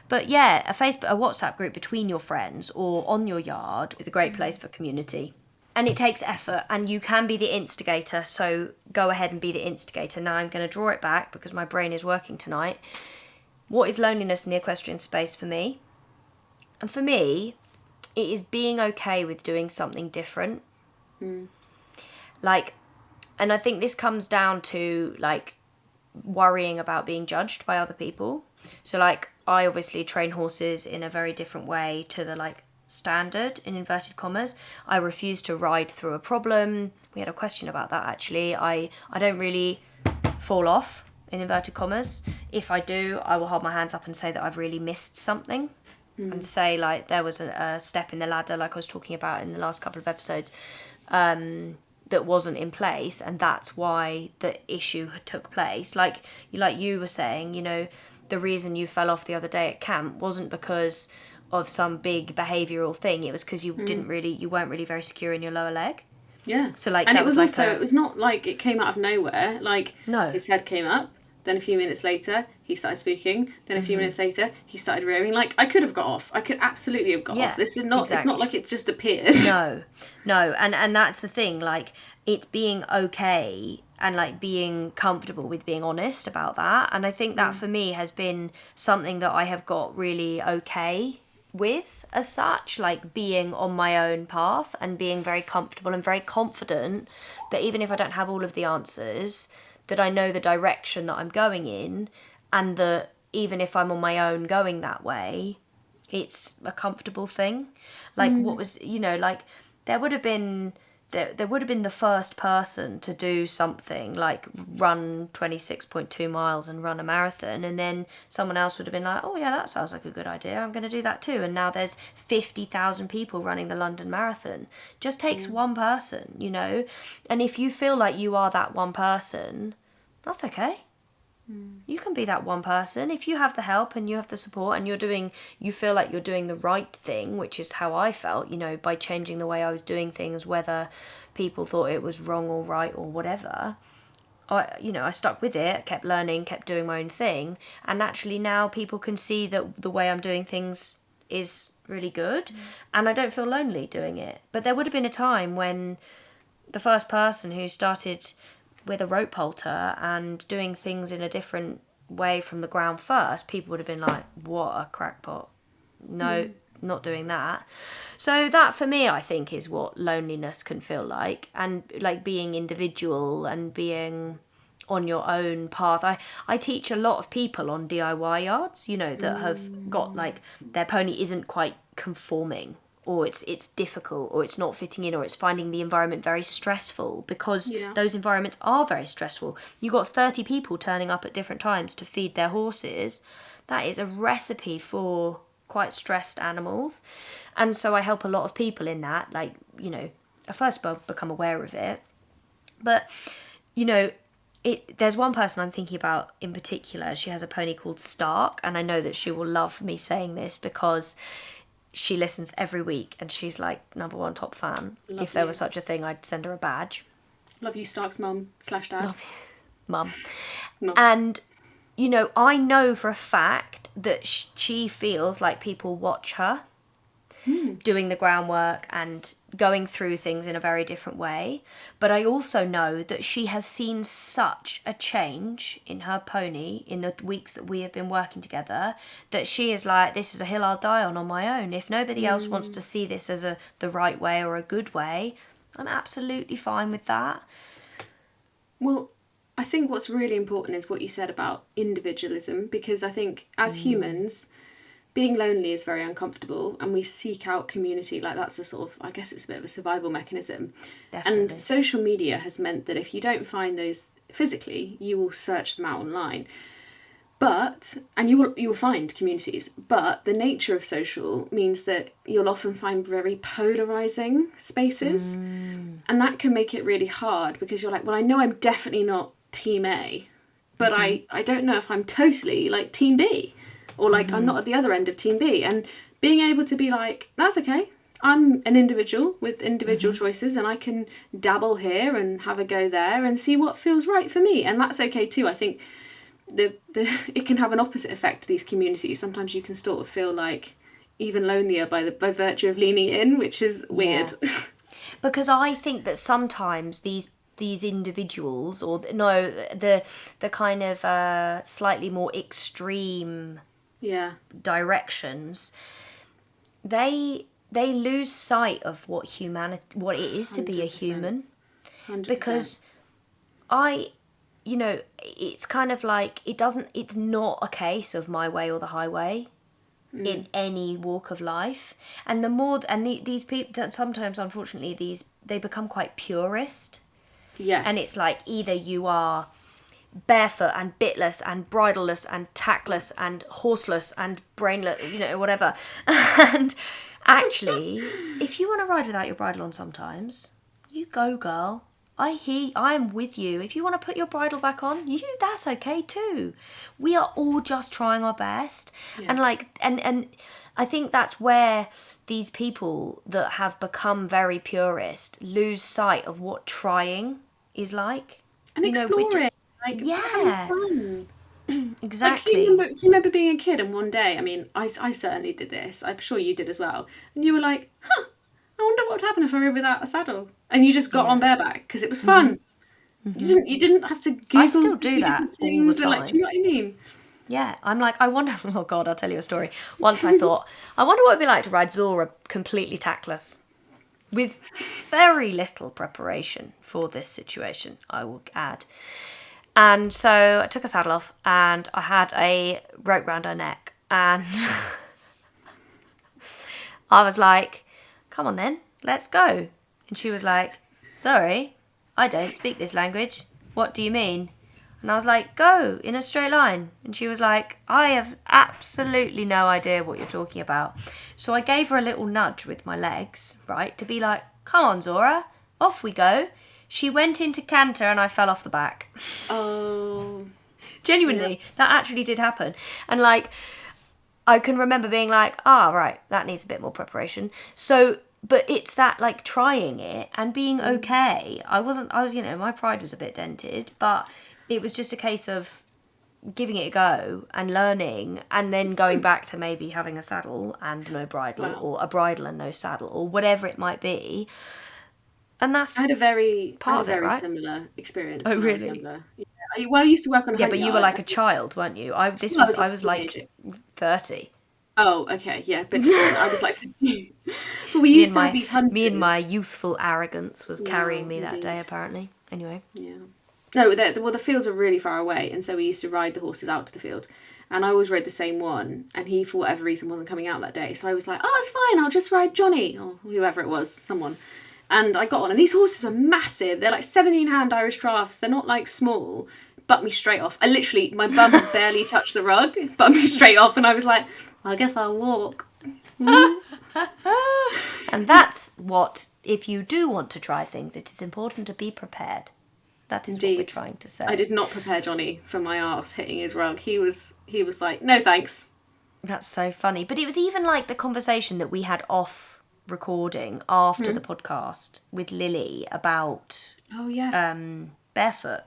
But yeah, a WhatsApp group between your friends or on your yard is a great place for community. And it takes effort, and you can be the instigator, so go ahead and be the instigator. Now I'm going to draw it back because my brain is working tonight. What is loneliness in the equestrian space for me? And for me, it is being okay with doing something different. Like, and I think this comes down to, like, worrying about being judged by other people. So, like, I obviously train horses in a very different way to the, like, standard, in inverted commas. I refuse to ride through a problem. We had a question about that, actually. I don't really fall off, in inverted commas. If I do, I will hold my hands up and say that I've really missed something. And say, like, there was a step in the ladder, like I was talking about in the last couple of episodes, that wasn't in place, and that's why the issue took place. Like you were saying, you know, the reason you fell off the other day at camp wasn't because of some big behavioural thing. It was because you weren't really very secure in your lower leg. Yeah. So, like, and that it was like also it was not like it came out of nowhere. Like, no, his head came up. Then a few minutes later, he started speaking. Then a few minutes later, he started rearing. Like, I could have got off. I could absolutely have got off. This is not. Exactly. It's not like it just appeared. No, and that's the thing. Like, it's being okay and, like, being comfortable with being honest about that. And I think that for me has been something that I have got really okay with, as such, like, being on my own path and being very comfortable and very confident that even if I don't have all of the answers, that I know the direction that I'm going in, and that even if I'm on my own going that way, it's a comfortable thing. Like, what was, you know, like, there would have been the first person to do something like run 26.2 miles and run a marathon, and then someone else would have been like, oh yeah, that sounds like a good idea, I'm going to do that too. And now there's 50,000 people running the London Marathon. Just takes one person, you know. And if you feel like you are that one person, that's okay. You can be that one person if you have the help and you have the support and you feel like you're doing the right thing, which is how I felt, you know, by changing the way I was doing things, whether people thought it was wrong or right or whatever. I stuck with it, kept learning, kept doing my own thing, and naturally now people can see that the way I'm doing things is really good, and I don't feel lonely doing it. But there would have been a time when the first person who started with a rope halter and doing things in a different way from the ground first, people would have been like, what a crackpot. No, not doing that. So that for me, I think, is what loneliness can feel like, and like being individual and being on your own path. I teach a lot of people on DIY yards, you know, that have got, like, their pony isn't quite conforming, or it's difficult, or it's not fitting in, or it's finding the environment very stressful, because those environments are very stressful. You've got 30 people turning up at different times to feed their horses. That is a recipe for quite stressed animals. And so I help a lot of people in that, like, you know, I first become aware of it. But, you know, there's one person I'm thinking about in particular. She has a pony called Stark, and I know that she will love me saying this because she listens every week and she's like #1 top fan. If there was such a thing, I'd send her a badge. Love you, Stark's mum/dad. Love you, mum. And, you know, I know for a fact that she feels like people watch her doing the groundwork and going through things in a very different way. But I also know that she has seen such a change in her pony in the weeks that we have been working together, that she is like, this is a hill I'll die on my own. If nobody else wants to see this as the right way or a good way, I'm absolutely fine with that. Well, I think what's really important is what you said about individualism, because I think as humans, being lonely is very uncomfortable, and we seek out community. Like, that's a sort of, I guess it's a bit of a survival mechanism. Definitely. And social media has meant that if you don't find those physically, you will search them out online. And you will find communities, but the nature of social means that you'll often find very polarizing spaces, and that can make it really hard because you're like, well, I know I'm definitely not team A, but I don't know if I'm totally like team B, or like I'm not at the other end of team B, and being able to be like, that's okay. I'm an individual with individual choices, and I can dabble here and have a go there and see what feels right for me, and that's okay too. I think it can have an opposite effect to these communities. Sometimes you can sort of feel like even lonelier by virtue of leaning in, which is weird. Yeah. Because I think that sometimes these individuals, or no, the kind of slightly more extreme directions, they lose sight of what it is to be a human. 100%. Because it's kind of like it's not a case of my way or the highway in any walk of life. And these people that sometimes, unfortunately, they become quite purist. Yes. And it's like either you are barefoot and bitless and bridleless and tactless and horseless and brainless, whatever. And actually, if you want to ride without your bridle on sometimes, you go, girl. I am with you. If you want to put your bridle back on, that's okay too. We are all just trying our best. Yeah. And I think that's where these people that have become very purist lose sight of what trying is like. And exploring. Having fun. Exactly. Like, you remember being a kid and one day, I mean, I certainly did this. I'm sure you did as well. And you were like, I wonder what would happen if I rode without a saddle. And you just got on bareback because it was fun. You didn't have to Google. I still do that all the time. Do you know what I mean? Yeah, I'm like, I wonder. Oh God, I'll tell you a story. Once I thought, I wonder what it'd be like to ride Zora completely tactless, with very little preparation for this situation, I will add. And so I took a saddle off and I had a rope round her neck, and I was like, come on then, let's go. And she was like, sorry, I don't speak this language. What do you mean? And I was like, go in a straight line. And she was like, I have absolutely no idea what you're talking about. So I gave her a little nudge with my legs, right, to be like, come on, Zora, off we go. She went into canter and I fell off the back. Oh. Genuinely, that actually did happen. And like, I can remember being like, right, that needs a bit more preparation. So, but it's that like trying it and being okay. I was, my pride was a bit dented, but it was just a case of giving it a go and learning, and then going back to maybe having a saddle and no bridle, or a bridle and no saddle, or whatever it might be. And that's I had a very right? similar experience. Oh, when really? I was younger. Yeah. Well, I used to work on a but you were like a child, weren't you? I was like 30. Oh, okay, yeah, but I was like 15. But we used to have these hunters. Me and my youthful arrogance was carrying me that day, apparently. Anyway. Yeah. No, the fields are really far away, and so we used to ride the horses out to the field. And I always rode the same one, and he, for whatever reason, wasn't coming out that day. So I was like, it's fine, I'll just ride Johnny, or whoever it was, someone. And I got on, and these horses are massive. They're like 17-hand Irish drafts. They're not like small. Butt me straight off. My bum barely touched the rug. Butt me straight off, and I was like, I guess I'll walk. And that's what, if you do want to try things, it is important to be prepared. That is Indeed. What we're trying to say. I did not prepare Johnny for my arse hitting his rug. He was like, no thanks. That's so funny. But it was even like the conversation that we had off recording after the podcast with Lily about barefoot.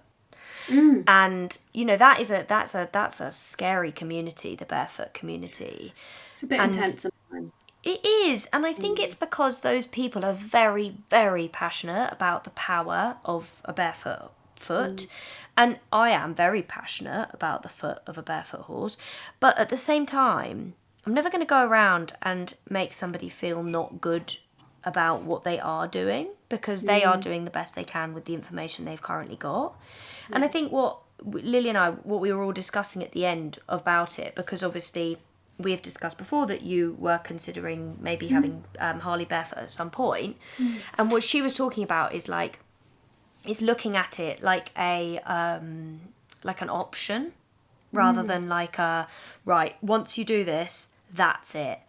And that's a scary community, the barefoot community. It's a bit intense sometimes. It is, and I think it's because those people are very, very passionate about the power of a barefoot foot. And I am very passionate about the foot of a barefoot horse, but at the same time, I'm never going to go around and make somebody feel not good about what they are doing, because they are doing the best they can with the information they've currently got. And I think what Lily and I, what we were all discussing at the end about it, because obviously we have discussed before that you were considering maybe having Harley barefoot at some point. And what she was talking about is looking at it like an option. rather than like right, once you do this, that's it.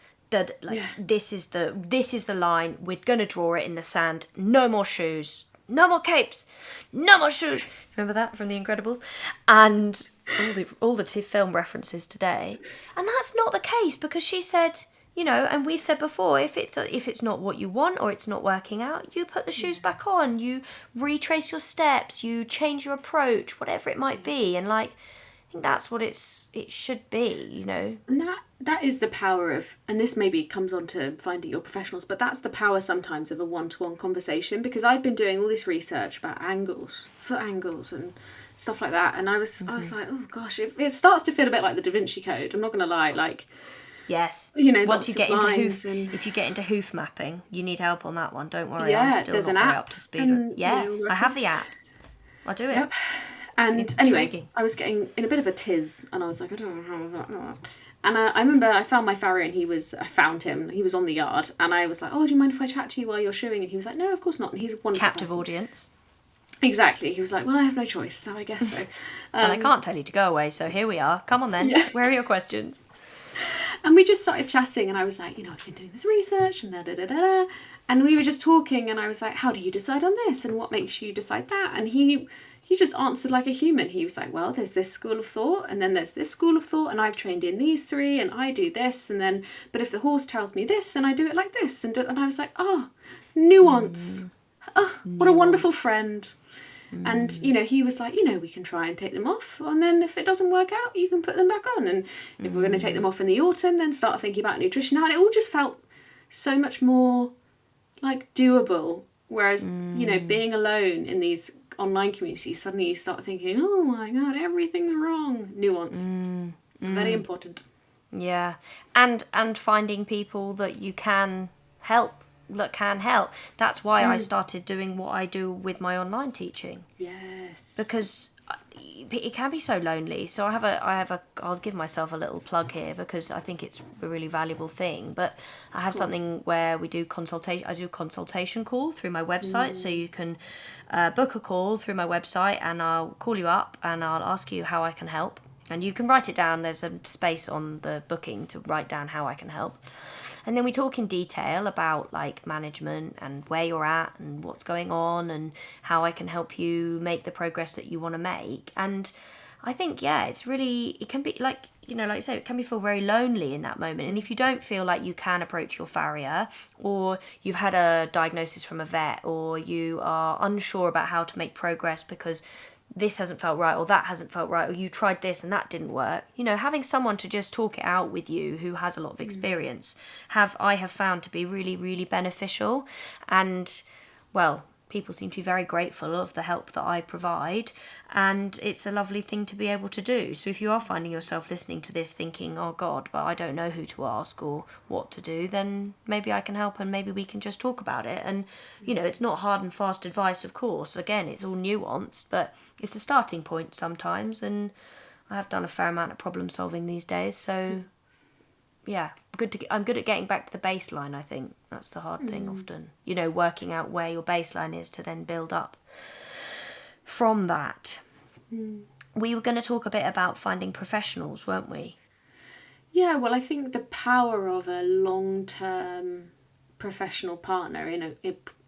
This is the line. We're gonna draw it in the sand. No more shoes. No more capes. No more shoes. Remember that from The Incredibles? And all the film references today. And that's not the case, because she said, and we've said before, if it's not what you want or it's not working out, you put the shoes back on. You retrace your steps. You change your approach, whatever it might be. And I think that's what it should be, And that is the power of, and this maybe comes on to finding your professionals, but that's the power sometimes of a one-to-one conversation, because I've been doing all this research about angles, foot angles and stuff like that, and I was like, oh gosh, it starts to feel a bit like the Da Vinci Code, I'm not going to lie, yes. Once you get into hoof, if you get into hoof mapping, you need help on that one, don't worry, yeah, I'm still there's not an very app, up to speed. and, I have the app. I'll do it. Yep. And anyway, I was getting in a bit of a tiz, and I was like, I don't know how. And I remember I found my farrier, and I found him. He was on the yard, and I was like, "Oh, do you mind if I chat to you while you're shoeing?" And he was like, "No, of course not." And he's a wonderful captive person. audience. Exactly. He was like, "Well, I have no choice, so I guess so." And I can't tell you to go away, so here we are. Come on then. Yeah. Where are your questions? And we just started chatting, and I was like, I've been doing this research, and da. And we were just talking, and I was like, "How do you decide on this? And what makes you decide that?" And he just answered like a human. He was like, well, there's this school of thought, and then there's this school of thought, and I've trained in these three, and I do this, and then, but if the horse tells me this, then I do it like this. And I was like, nuance. What a wonderful friend. And, he was like, we can try and take them off, and then if it doesn't work out, you can put them back on. And if we're going to take them off in the autumn, then start thinking about nutrition now. And it all just felt so much more like doable. Whereas, being alone in these online communities, suddenly you start thinking, oh my god, everything's wrong. Nuance. Very important. Yeah. And finding people that you can help, that's why I started doing what I do with my online teaching. Yes. Because it can be so lonely. So I'll give myself a little plug here, because I think it's a really valuable thing. But I have something where we do consultation. I do a consultation call through my website, so you can book a call through my website, and I'll call you up and I'll ask you how I can help. And you can write it down. There's a space on the booking to write down how I can help. And then we talk in detail about like management and where you're at and what's going on and how I can help you make the progress that you want to make. And I think, it can be like, like you say, it can feel very lonely in that moment. And if you don't feel like you can approach your farrier, or you've had a diagnosis from a vet, or you are unsure about how to make progress because this hasn't felt right or that hasn't felt right, or you tried this and that didn't work, having someone to just talk it out with you who has a lot of experience I have found to be really, really beneficial. And well, people seem to be very grateful of the help that I provide, and it's a lovely thing to be able to do. So if you are finding yourself listening to this thinking, oh God, but I don't know who to ask or what to do, then maybe I can help, and maybe we can just talk about it. And it's not hard and fast advice, of course. Again, it's all nuanced, but it's a starting point sometimes. And I have done a fair amount of problem solving these days, so yeah, I'm good at getting back to the baseline. I think that's the hard thing often, working out where your baseline is to then build up from that. We were going to talk a bit about finding professionals, weren't we? Yeah, well, I think the power of a long-term professional partner in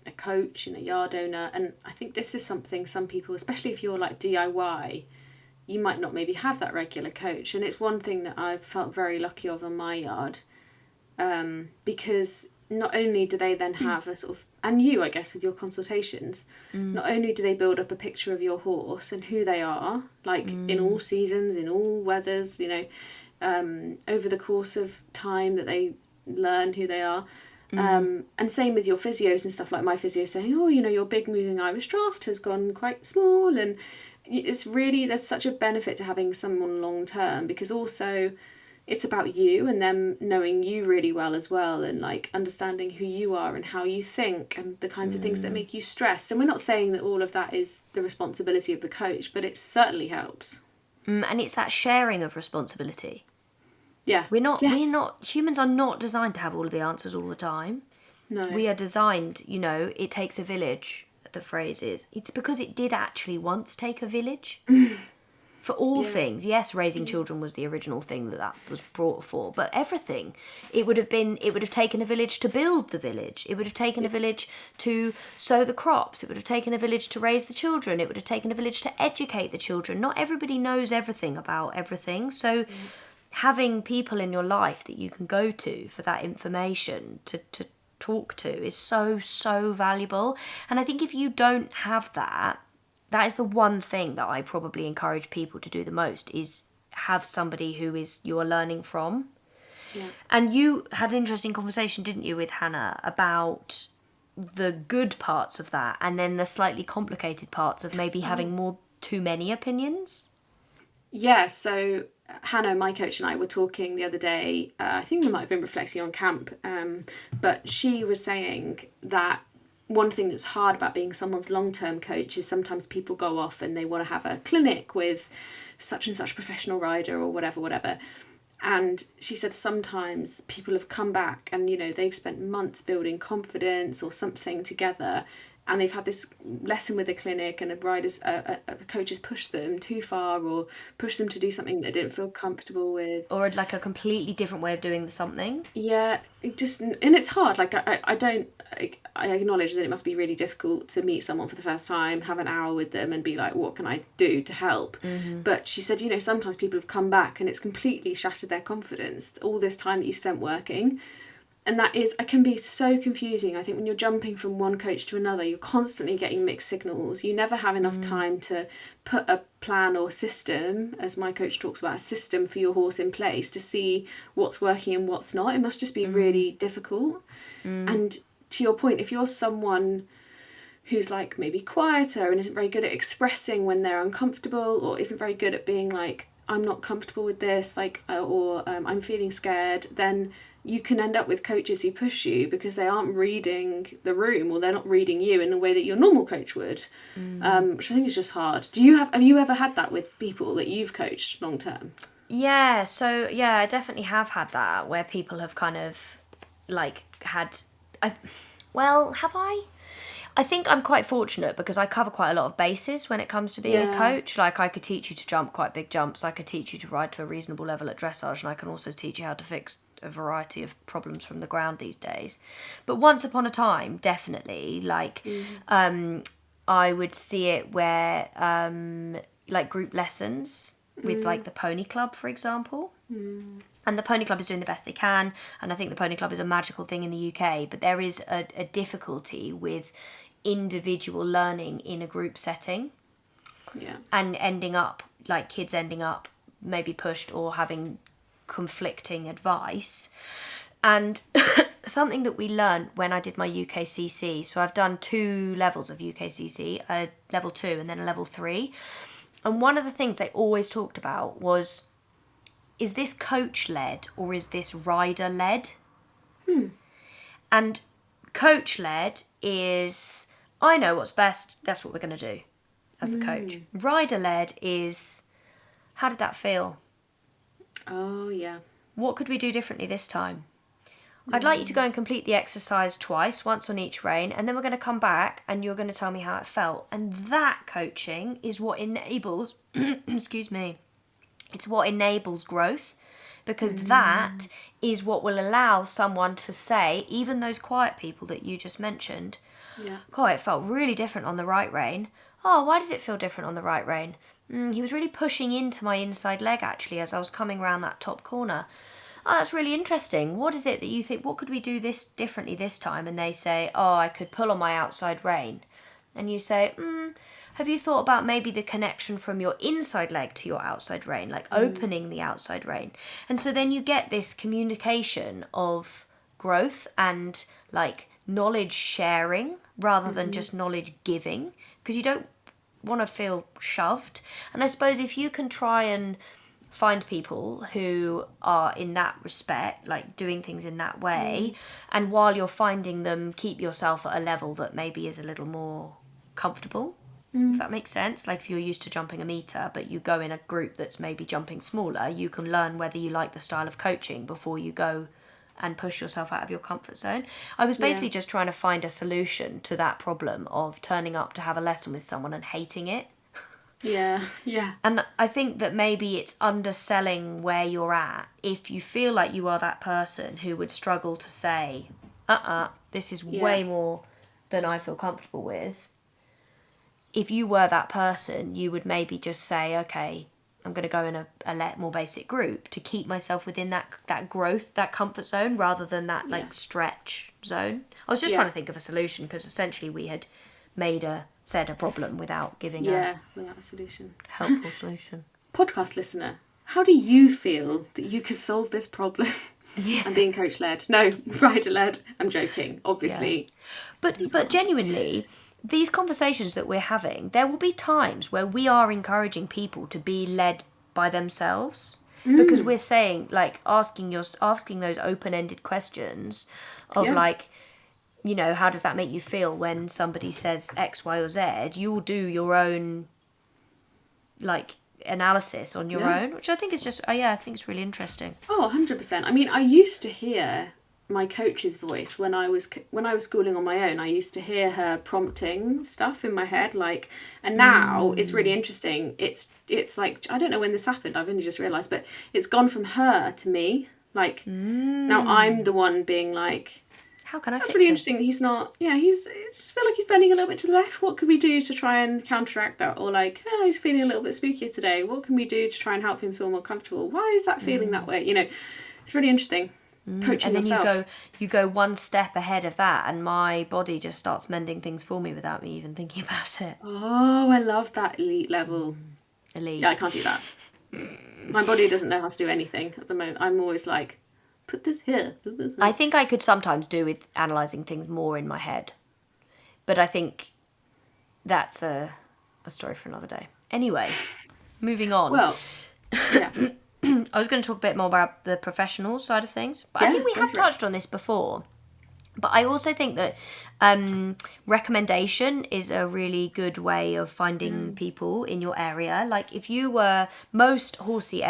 a coach, in a yard owner, and I think this is something some people, especially if you're like DIY, you might not maybe have that regular coach. And it's one thing that I've felt very lucky of in my yard, because not only do they then have a sort of, and you, I guess, with your consultations, not only do they build up a picture of your horse and who they are, like in all seasons, in all weathers, over the course of time that they learn who they are. And same with your physios and stuff, like my physio saying, oh, your big moving Irish draft has gone quite small. And it's really, there's such a benefit to having someone long term, because also it's about you and them knowing you really well as well, and like understanding who you are and how you think and the kinds of things that make you stressed. And we're not saying that all of that is the responsibility of the coach, but it certainly helps. And it's that sharing of responsibility. Yeah. Humans are not designed to have all of the answers all the time. No. We are designed, it takes a village, the phrase is. It's because it did actually once take a village. for all things. Yes, raising children was the original thing that was brought for, but everything. It would have taken a village to build the village. It would have taken a village to sow the crops. It would have taken a village to raise the children. It would have taken a village to educate the children. Not everybody knows everything about everything. So having people in your life that you can go to for that information to talk to is so valuable. And I think if you don't have that, that is the one thing that I probably encourage people to do the most, is have somebody who is you're learning from. Yeah. And you had an interesting conversation, didn't you, with Hannah, about the good parts of that and then the slightly complicated parts of maybe having too many opinions? Yeah, so Hannah, my coach, and I were talking the other day. I think we might have been reflecting on camp, but she was saying that one thing that's hard about being someone's long-term coach is sometimes people go off and they want to have a clinic with such and such professional rider or whatever. And she said sometimes people have come back and, you know, they've spent months building confidence or something together, and they've had this lesson with a clinic and a coach has pushed them too far or pushed them to do something they didn't feel comfortable with. Or like a completely different way of doing something. Yeah, and it's hard. Like, I acknowledge that it must be really difficult to meet someone for the first time, have an hour with them and be like, what can I do to help? Mm-hmm. But she said, you know, sometimes people have come back and it's completely shattered their confidence, all this time that you spent working. And it can be so confusing. I think when you're jumping from one coach to another, you're constantly getting mixed signals. You never have enough time to put a plan or system, as my coach talks about, a system for your horse in place to see what's working and what's not. It must just be really difficult. And to your point, if you're someone who's like maybe quieter and isn't very good at expressing when they're uncomfortable, or isn't very good at being like, I'm not comfortable with this, I'm feeling scared, then you can end up with coaches who push you because they aren't reading the room, or they're not reading you in a way that your normal coach would, which I think is just hard. Have you ever had that with people that you've coached long term? Yeah, so yeah, I definitely have had that, where people have kind of like had, have I? I think I'm quite fortunate because I cover quite a lot of bases when it comes to being a coach. Like, I could teach you to jump quite big jumps, I could teach you to ride to a reasonable level at dressage, and I can also teach you how to fix a variety of problems from the ground these days. But once upon a time, definitely, like, I would see it where, like, group lessons with, like, the pony club, for example. And the pony club is doing the best they can, and I think the pony club is a magical thing in the UK, but there is a difficulty with individual learning in a group setting. Yeah. And kids ending up maybe pushed or having conflicting advice. And something that we learned when I did my UKCC, so I've done 2 levels of UKCC, a level 2 and then a level 3. And one of the things they always talked about was, is this coach-led or is this rider-led? And coach-led is, I know what's best, that's what we're going to do as the coach. Rider-led is, how did that feel? Oh, yeah. What could we do differently this time? I'd like you to go and complete the exercise twice, once on each rein, and then we're going to come back and you're going to tell me how it felt. And that coaching is what enables, excuse me, it's what enables growth, because that is what will allow someone to say, even those quiet people that you just mentioned, God, it felt really different on the right rein. Oh, why did it feel different on the right rein? He was really pushing into my inside leg, actually, as I was coming around that top corner. Oh, that's really interesting. What is it that you think, what could we do this differently this time? And they say, oh, I could pull on my outside rein. And you say, have you thought about maybe the connection from your inside leg to your outside rein, like opening the outside rein? And so then you get this communication of growth and like knowledge sharing rather than just knowledge giving, because you don't want to feel shoved. And I suppose if you can try and find people who are in that respect, like doing things in that way, and while you're finding them, keep yourself at a level that maybe is a little more comfortable, if that makes sense. Like, if you're used to jumping a metre but you go in a group that's maybe jumping smaller, you can learn whether you like the style of coaching before you go and push yourself out of your comfort zone. I was basically just trying to find a solution to that problem of turning up to have a lesson with someone and hating it. Yeah. And I think that maybe it's underselling where you're at if you feel like you are that person who would struggle to say, this is way more than I feel comfortable with. If you were that person, you would maybe just say, okay, I'm going to go in a more basic group to keep myself within that growth, that comfort zone, rather than that stretch zone. I was just trying to think of a solution, because essentially we had said a problem without giving without a solution. Helpful solution. Podcast listener, how do you feel that you could solve this problem? I'm being coach led. No, rider led. I'm joking, obviously. Yeah. But genuinely, these conversations that we're having, there will be times where we are encouraging people to be led by themselves, because we're saying, like, asking those open-ended questions of like, you know, how does that make you feel when somebody says X, Y, or Z? You will do your own, like, analysis on your own, which I think is just, I think it's really interesting. Oh, 100%. I mean, I used to hear my coach's voice when I was schooling on my own. I used to hear her prompting stuff in my head, like, and now it's really interesting. It's like, I don't know when this happened. I've only just realised, but it's gone from her to me. Like, now I'm the one being like, how can I fix that's really this? interesting. He's not, he's just feel like he's bending a little bit to the left. What can we do to try and counteract that? Or like, he's feeling a little bit spookier today. What can we do to try and help him feel more comfortable? Why is that feeling that way? You know, it's really interesting. Coaching and then yourself. you go one step ahead of that, and my body just starts mending things for me without me even thinking about it. Oh, I love that elite level. Elite. Yeah, I can't do that. My body doesn't know how to do anything at the moment. I'm always like, put this here. Put this here. I think I could sometimes do with analysing things more in my head. But I think that's a story for another day. Anyway, moving on. Well, yeah. I was going to talk a bit more about the professional side of things. But I think we have touched on this before. But I also think that recommendation is a really good way of finding people in your area. Like, if you were most horsey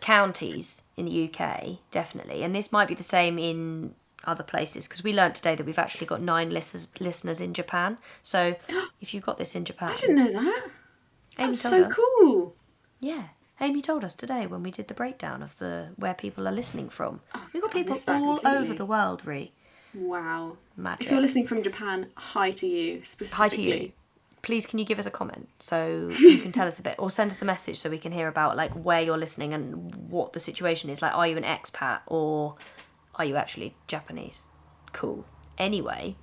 counties in the UK, definitely. And this might be the same in other places, because we learned today that we've actually got 9 listeners in Japan. So if you've got this in Japan... I didn't know that. Amy That's told so us. cool. Yeah. Amy told us today when we did the breakdown of where people are listening from. We've got people all over the world, Rhi. Wow. Magic. If you're listening from Japan, hi to you specifically. Hi to you. Please, can you give us a comment so you can tell us a bit, or send us a message so we can hear about, like, where you're listening and what the situation is. Like, are you an expat or are you actually Japanese? Cool. Anyway,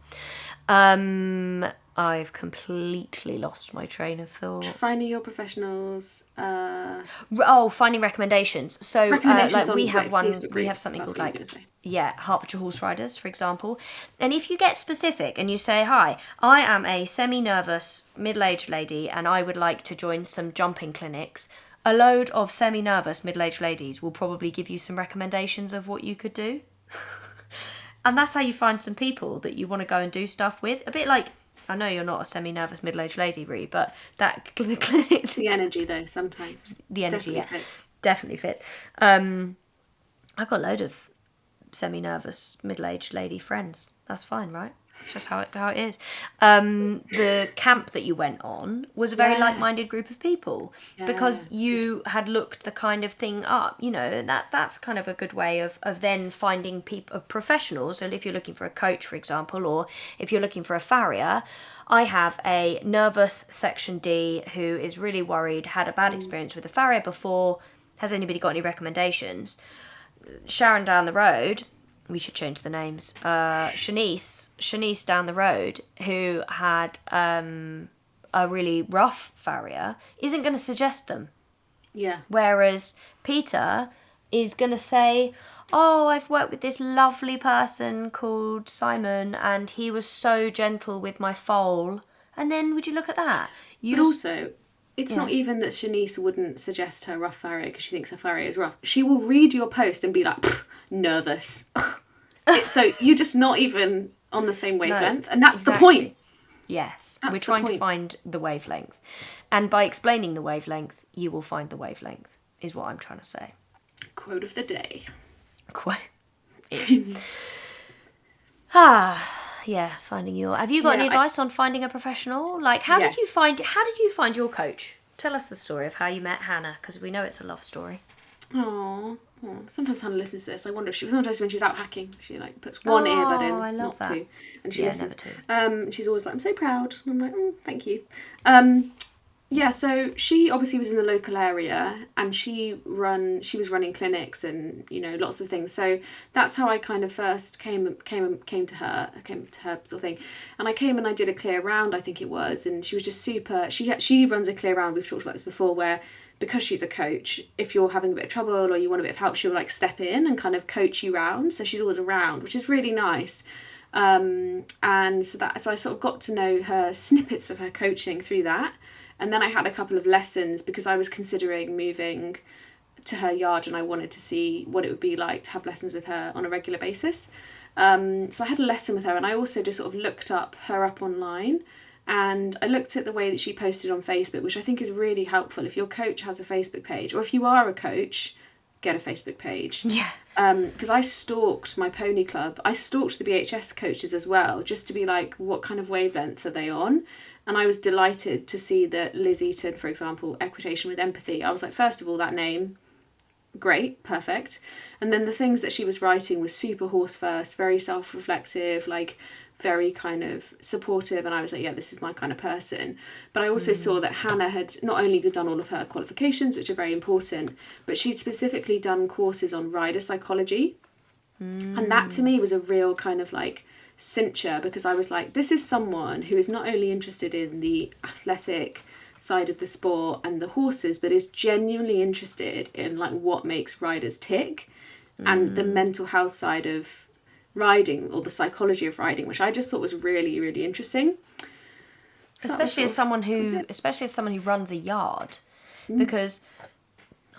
I've completely lost my train of thought. Finding your professionals. Finding recommendations. So, like, we have something called, like, Hertfordshire Horse Riders, for example. And if you get specific and you say, hi, I am a semi-nervous middle-aged lady and I would like to join some jumping clinics, a load of semi-nervous middle-aged ladies will probably give you some recommendations of what you could do. And that's how you find some people that you want to go and do stuff with. A bit like, I know you're not a semi-nervous middle-aged lady, Rhi, but the clinics... The energy, though, sometimes. The energy, definitely fits. Definitely fits. I've got a load of semi-nervous middle-aged lady friends. That's fine, right? It's just how it is. The camp that you went on was a very like-minded group of people because you had looked the kind of thing up. You know, that's kind of a good way of then finding professionals. So if you're looking for a coach, for example, or if you're looking for a farrier, I have a nervous Section D who is really worried, had a bad experience with a farrier before. Has anybody got any recommendations? Sharon down the road, we should change the names. Shanice down the road, who had a really rough farrier, isn't going to suggest them. Yeah. Whereas Peter is going to say, oh, I've worked with this lovely person called Simon and he was so gentle with my foal. And then would you look at that? But also, it's not even that Shanice wouldn't suggest her rough farrier because she thinks her farrier is rough. She will read your post and be like, nervous. So you're just not even on the same wavelength. And that's the point. Yes. We're trying to find the wavelength. And by explaining the wavelength, you will find the wavelength, is what I'm trying to say. Quote of the day. Quote. finding your... Have you got any advice on finding a professional? Like, how did you find your coach? Tell us the story of how you met Hannah, because we know it's a love story. Oh, sometimes Hannah listens to this. I wonder if sometimes when she's out hacking, she like puts one earbud in, not that. Two, and she listens. Never two. She's always like, I'm so proud. And I'm like, thank you. So she obviously was in the local area, and she was running clinics and lots of things. So that's how I kind of first came to her. I came to her sort of thing, and I came and I did a clear round, I think it was, and she was just super. She runs a clear round. We've talked about this before, where because she's a coach, if you're having a bit of trouble or you want a bit of help, she'll like step in and kind of coach you round. So she's always around, which is really nice. And so I sort of got to know her snippets of her coaching through that. And then I had a couple of lessons because I was considering moving to her yard and I wanted to see what it would be like to have lessons with her on a regular basis. So I had a lesson with her, and I also just sort of looked her up online, and I looked at the way that she posted on Facebook, which I think is really helpful. If your coach has a Facebook page, or if you are a coach, get a Facebook page. Yeah. Because I stalked my pony club. I stalked the BHS coaches as well, just to be like, what kind of wavelength are they on? And I was delighted to see that Liz Eaton, for example, Equitation with Empathy. I was like, first of all, that name, great, perfect. And then the things that she was writing was super horse first, very self-reflective, like very kind of supportive. And I was like, yeah, this is my kind of person. But I also saw that Hannah had not only done all of her qualifications, which are very important, but she'd specifically done courses on rider psychology. And that to me was a real kind of like cincher, because I was like, this is someone who is not only interested in the athletic side of the sport and the horses, but is genuinely interested in like what makes riders tick and the mental health side of riding, or the psychology of riding, which I just thought was really, really interesting. So especially as someone who runs a yard, because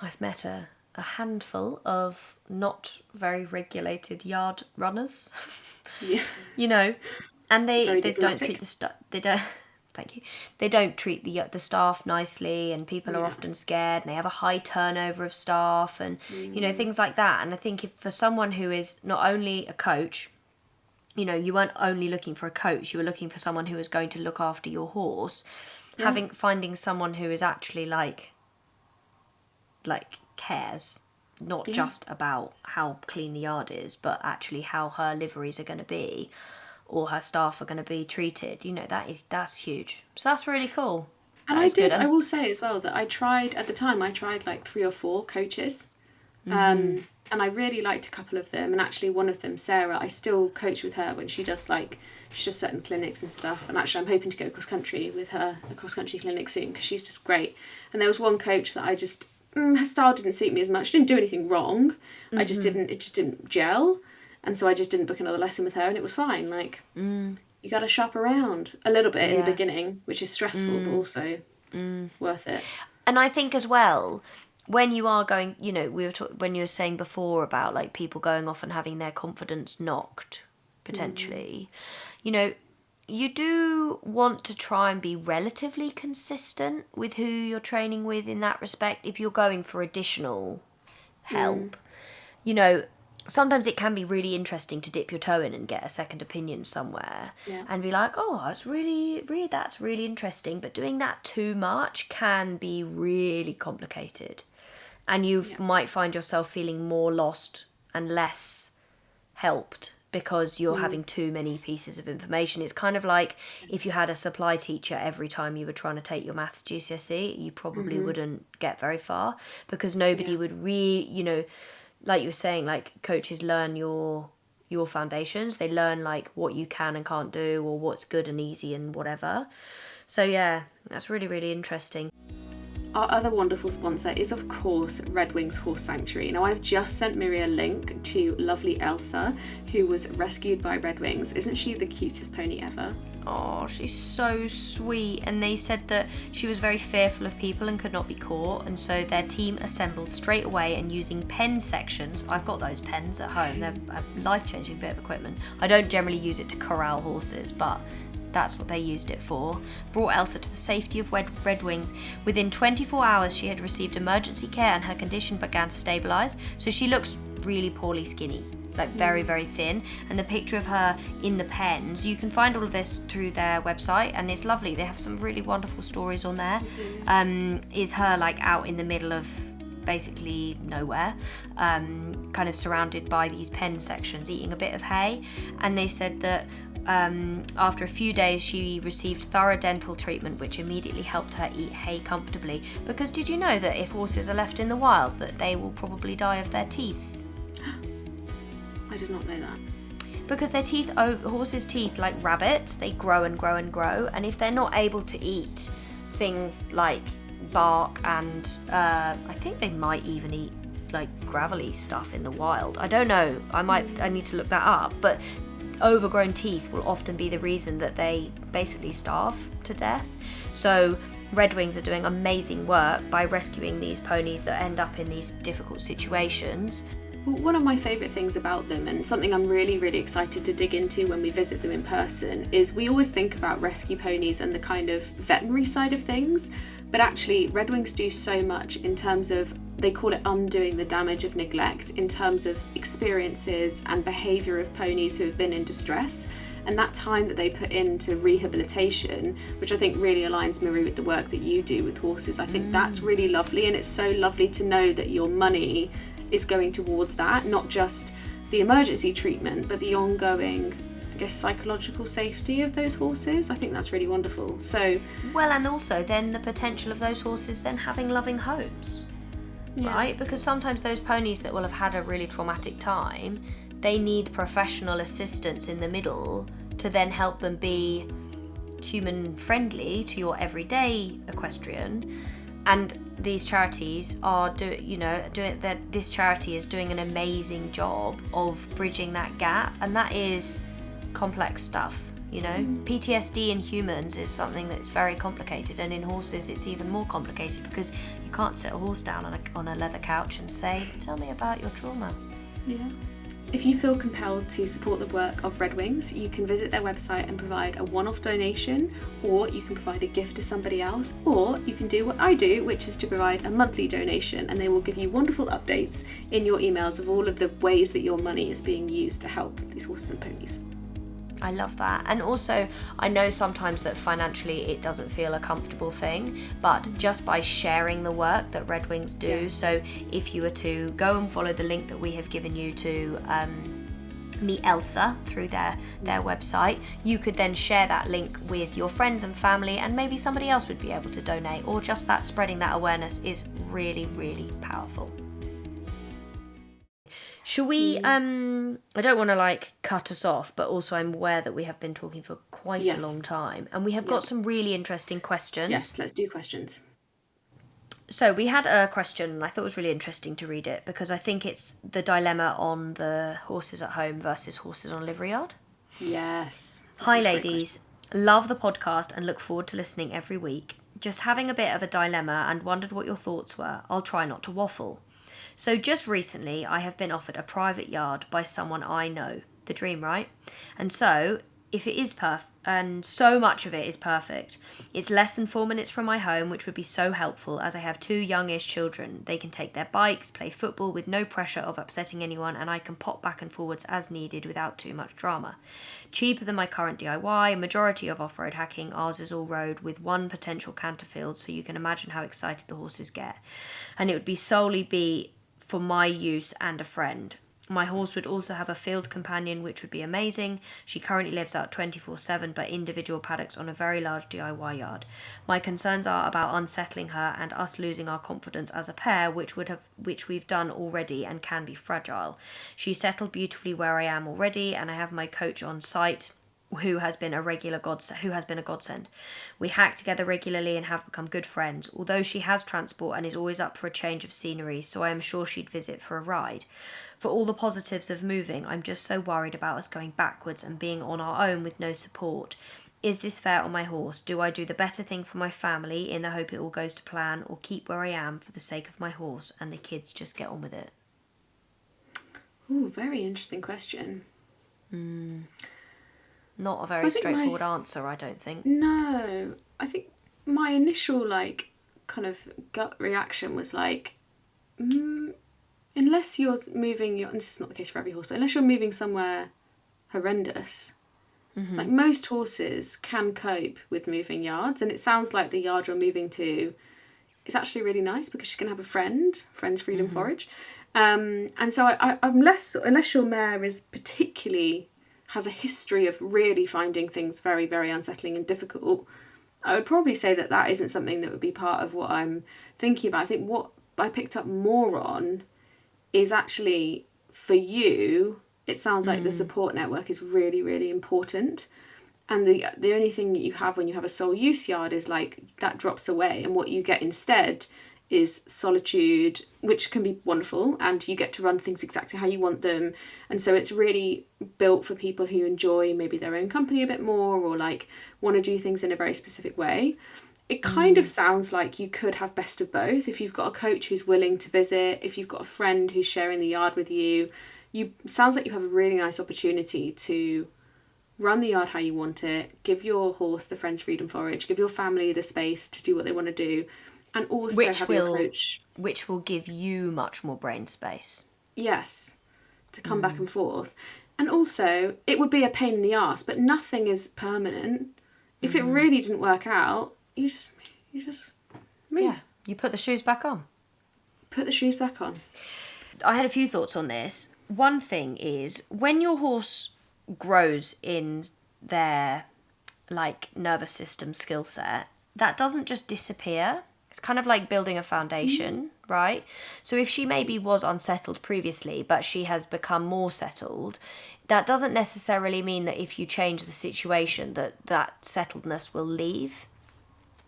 I've met a handful of not very regulated yard runners. Yeah. And they don't treat they don't treat the staff nicely, and people are often scared, and they have a high turnover of staff, and things like that. And I think if for someone who is not only a coach, you weren't only looking for a coach, you were looking for someone who was going to look after your horse. Finding someone who is actually like cares, not just about how clean the yard is, but actually how her liveries are going to be, or her staff are going to be treated. That's huge. So that's really cool. And I will say as well that I tried like 3 or 4 coaches. And I really liked a couple of them, and actually one of them, Sarah, I still coach with her when she does certain clinics and stuff. And actually I'm hoping to go cross country with her, a cross country clinic soon, because she's just great. And there was one coach that I just her style didn't suit me as much. She didn't do anything wrong. It just didn't gel. And so I just didn't book another lesson with her, and it was fine. You got to shop around a little bit in the beginning, which is stressful, but also worth it. And I think as well, when you are going, when you were saying before about like people going off and having their confidence knocked, potentially, you do want to try and be relatively consistent with who you're training with in that respect. If you're going for additional help, sometimes it can be really interesting to dip your toe in and get a second opinion somewhere and be like, oh, it's that's really interesting. But doing that too much can be really complicated. And you might find yourself feeling more lost and less helped because you're having too many pieces of information. It's kind of like if you had a supply teacher every time you were trying to take your maths GCSE, you probably wouldn't get very far, because nobody would like you were saying, like coaches learn your foundations. They learn like what you can and can't do, or what's good and easy and whatever. So yeah, that's really, really interesting. Our other wonderful sponsor is, of course, Redwings Horse Sanctuary. Now, I've just sent Miri a link to lovely Elsa, who was rescued by Redwings. Isn't she the cutest pony ever? Oh, she's so sweet. And they said that she was very fearful of people and could not be caught. And so their team assembled straight away, and using pen sections. I've got those pens at home. They're a life-changing bit of equipment. I don't generally use it to corral horses, but that's what they used it for. Brought Elsa to the safety of Redwings. Within 24 hours, she had received emergency care and her condition began to stabilise. So she looks really poorly skinny. like very, very thin. And the picture of her in the pens, you can find all of this through their website, and it's lovely. They have some really wonderful stories on there. Is her like out in the middle of basically nowhere, kind of surrounded by these pen sections, eating a bit of hay. And they said that after a few days she received thorough dental treatment which immediately helped her eat hay comfortably. Because did you know that if horses are left in the wild that they will probably die of their teeth? I did not know that. Because their teeth, horses' teeth, like rabbits, they grow and grow and grow, and if they're not able to eat things like bark and I think they might even eat like gravelly stuff in the wild. I don't know. I need to look that up, but overgrown teeth will often be the reason that they basically starve to death. So Redwings are doing amazing work by rescuing these ponies that end up in these difficult situations. Well, one of my favourite things about them, and something I'm really, really excited to dig into when we visit them in person, is we always think about rescue ponies and the kind of veterinary side of things, but actually Redwings do so much in terms of, they call it undoing the damage of neglect, in terms of experiences and behaviour of ponies who have been in distress. And that time that they put into rehabilitation, which I think really aligns, Miri, with the work that you do with horses, I think that's really lovely. And it's so lovely to know that your money is going towards that, not just the emergency treatment, but the ongoing, I guess, psychological safety of those horses. I think that's really wonderful. So, well, and also then the potential of those horses then having loving homes, right? Because sometimes those ponies that will have had a really traumatic time, they need professional assistance in the middle to then help them be human friendly to your everyday equestrian. And these charities are this charity is doing an amazing job of bridging that gap, and that is complex stuff. PTSD in humans is something that's very complicated, and in horses it's even more complicated because you can't sit a horse down on a leather couch and say, tell me about your trauma. Yeah. If you feel compelled to support the work of Redwings, you can visit their website and provide a one-off donation, or you can provide a gift to somebody else, or you can do what I do, which is to provide a monthly donation, and they will give you wonderful updates in your emails of all of the ways that your money is being used to help these horses and ponies. I love that. And also, I know sometimes that financially it doesn't feel a comfortable thing, but just by sharing the work that Redwings do, so if you were to go and follow the link that we have given you to meet Elsa through their website, you could then share that link with your friends and family, and maybe somebody else would be able to donate, or just that spreading that awareness is really, really powerful. Shall we, I don't want to cut us off, but also I'm aware that we have been talking for quite a long time, and we have got some really interesting questions. Yes, let's do questions. So we had a question, and I thought it was really interesting to read it, because I think it's the dilemma on the horses at home versus horses on a livery yard. Yes. Hi ladies, love the podcast and look forward to listening every week. Just having a bit of a dilemma and wondered what your thoughts were. I'll try not to waffle. So just recently, I have been offered a private yard by someone I know. The dream, right? And so, if it is and so much of it is perfect. It's less than 4 minutes from my home, which would be so helpful as I have 2 youngish children. They can take their bikes, play football with no pressure of upsetting anyone, and I can pop back and forwards as needed without too much drama. Cheaper than my current DIY, majority of off-road hacking, ours is all road with one potential canter field, so you can imagine how excited the horses get. And it would be solely be for my use and a friend. My horse would also have a field companion, which would be amazing. She currently lives out 24/7, but individual paddocks on a very large DIY yard. My concerns are about unsettling her and us losing our confidence as a pair, which we've done already and can be fragile. She's settled beautifully where I am already, and I have my coach on site, who has been a godsend. We hack together regularly and have become good friends, although she has transport and is always up for a change of scenery, so I am sure she'd visit for a ride. For all the positives of moving, I'm just so worried about us going backwards and being on our own with no support. Is this fair on my horse? Do I do the better thing for my family in the hope it all goes to plan, or keep where I am for the sake of my horse and the kids just get on with it? Ooh, very interesting question. Not a very straightforward answer, I don't think. No. I think my initial, kind of gut reaction was unless you're moving and this is not the case for every horse, but unless you're moving somewhere horrendous, like most horses can cope with moving yards, and it sounds like the yard you're moving to is actually really nice because she's going to have a friend's freedom forage. And so unless your mare is particularly has a history of really finding things very, very unsettling and difficult, I would probably say that isn't something that would be part of what I'm thinking about. I think what I picked up more on is actually for you, it sounds like the support network is really, really important. And the only thing that you have when you have a sole use yard is like that drops away, and what you get instead is solitude, which can be wonderful, and you get to run things exactly how you want them. And so it's really built for people who enjoy maybe their own company a bit more, or like want to do things in a very specific way. It kind of sounds like you could have best of both. If you've got a coach who's willing to visit, if you've got a friend who's sharing the yard with you, sounds like you have a really nice opportunity to run the yard how you want it, give your horse the friend's freedom forage, give your family the space to do what they want to do, and also your coach. Which will give you much more brain space. Yes, to come back and forth. And also, it would be a pain in the arse, but nothing is permanent. If it really didn't work out, you just move. Yeah, you put the shoes back on. Put the shoes back on. I had a few thoughts on this. One thing is, when your horse grows in their like nervous system skill set, that doesn't just disappear. It's kind of like building a foundation, right? So if she maybe was unsettled previously, but she has become more settled, that doesn't necessarily mean that if you change the situation that settledness will leave.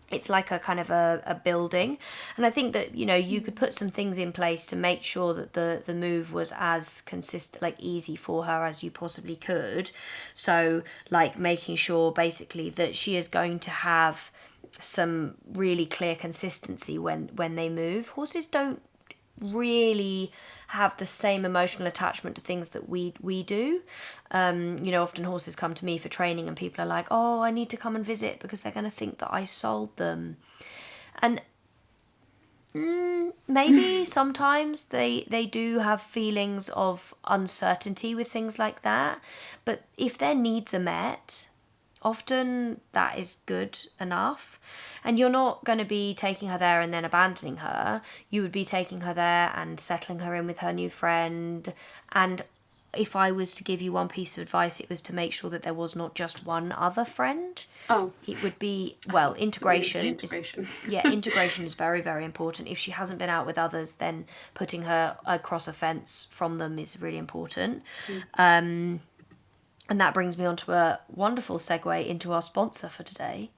It's like a kind of a building. And I think that, you could put some things in place to make sure that the move was as consistent, like easy for her as you possibly could. So like making sure basically that she is going to have some really clear consistency when they move. Horses don't really have the same emotional attachment to things that we do. Often horses come to me for training and people are like, oh, I need to come and visit because they're going to think that I sold them. And maybe sometimes they do have feelings of uncertainty with things like that. But if their needs are met, often that is good enough. And you're not going to be taking her there and then abandoning her. You would be taking her there and settling her in with her new friend. And if I was to give you one piece of advice, it was to make sure that there was not just one other friend. Oh. It would be, integration. Integration is very, very important. If she hasn't been out with others, then putting her across a fence from them is really important. And that brings me on to a wonderful segue into our sponsor for today.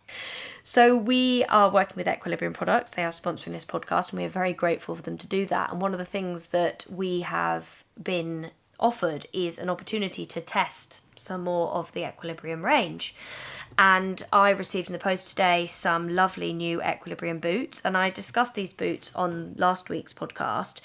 So we are working with Equilibrium Products. They are sponsoring this podcast and we are very grateful for them to do that. And one of the things that we have been offered is an opportunity to test some more of the Equilibrium range. And I received in the post today some lovely new Equilibrium boots, and I discussed these boots on last week's podcast,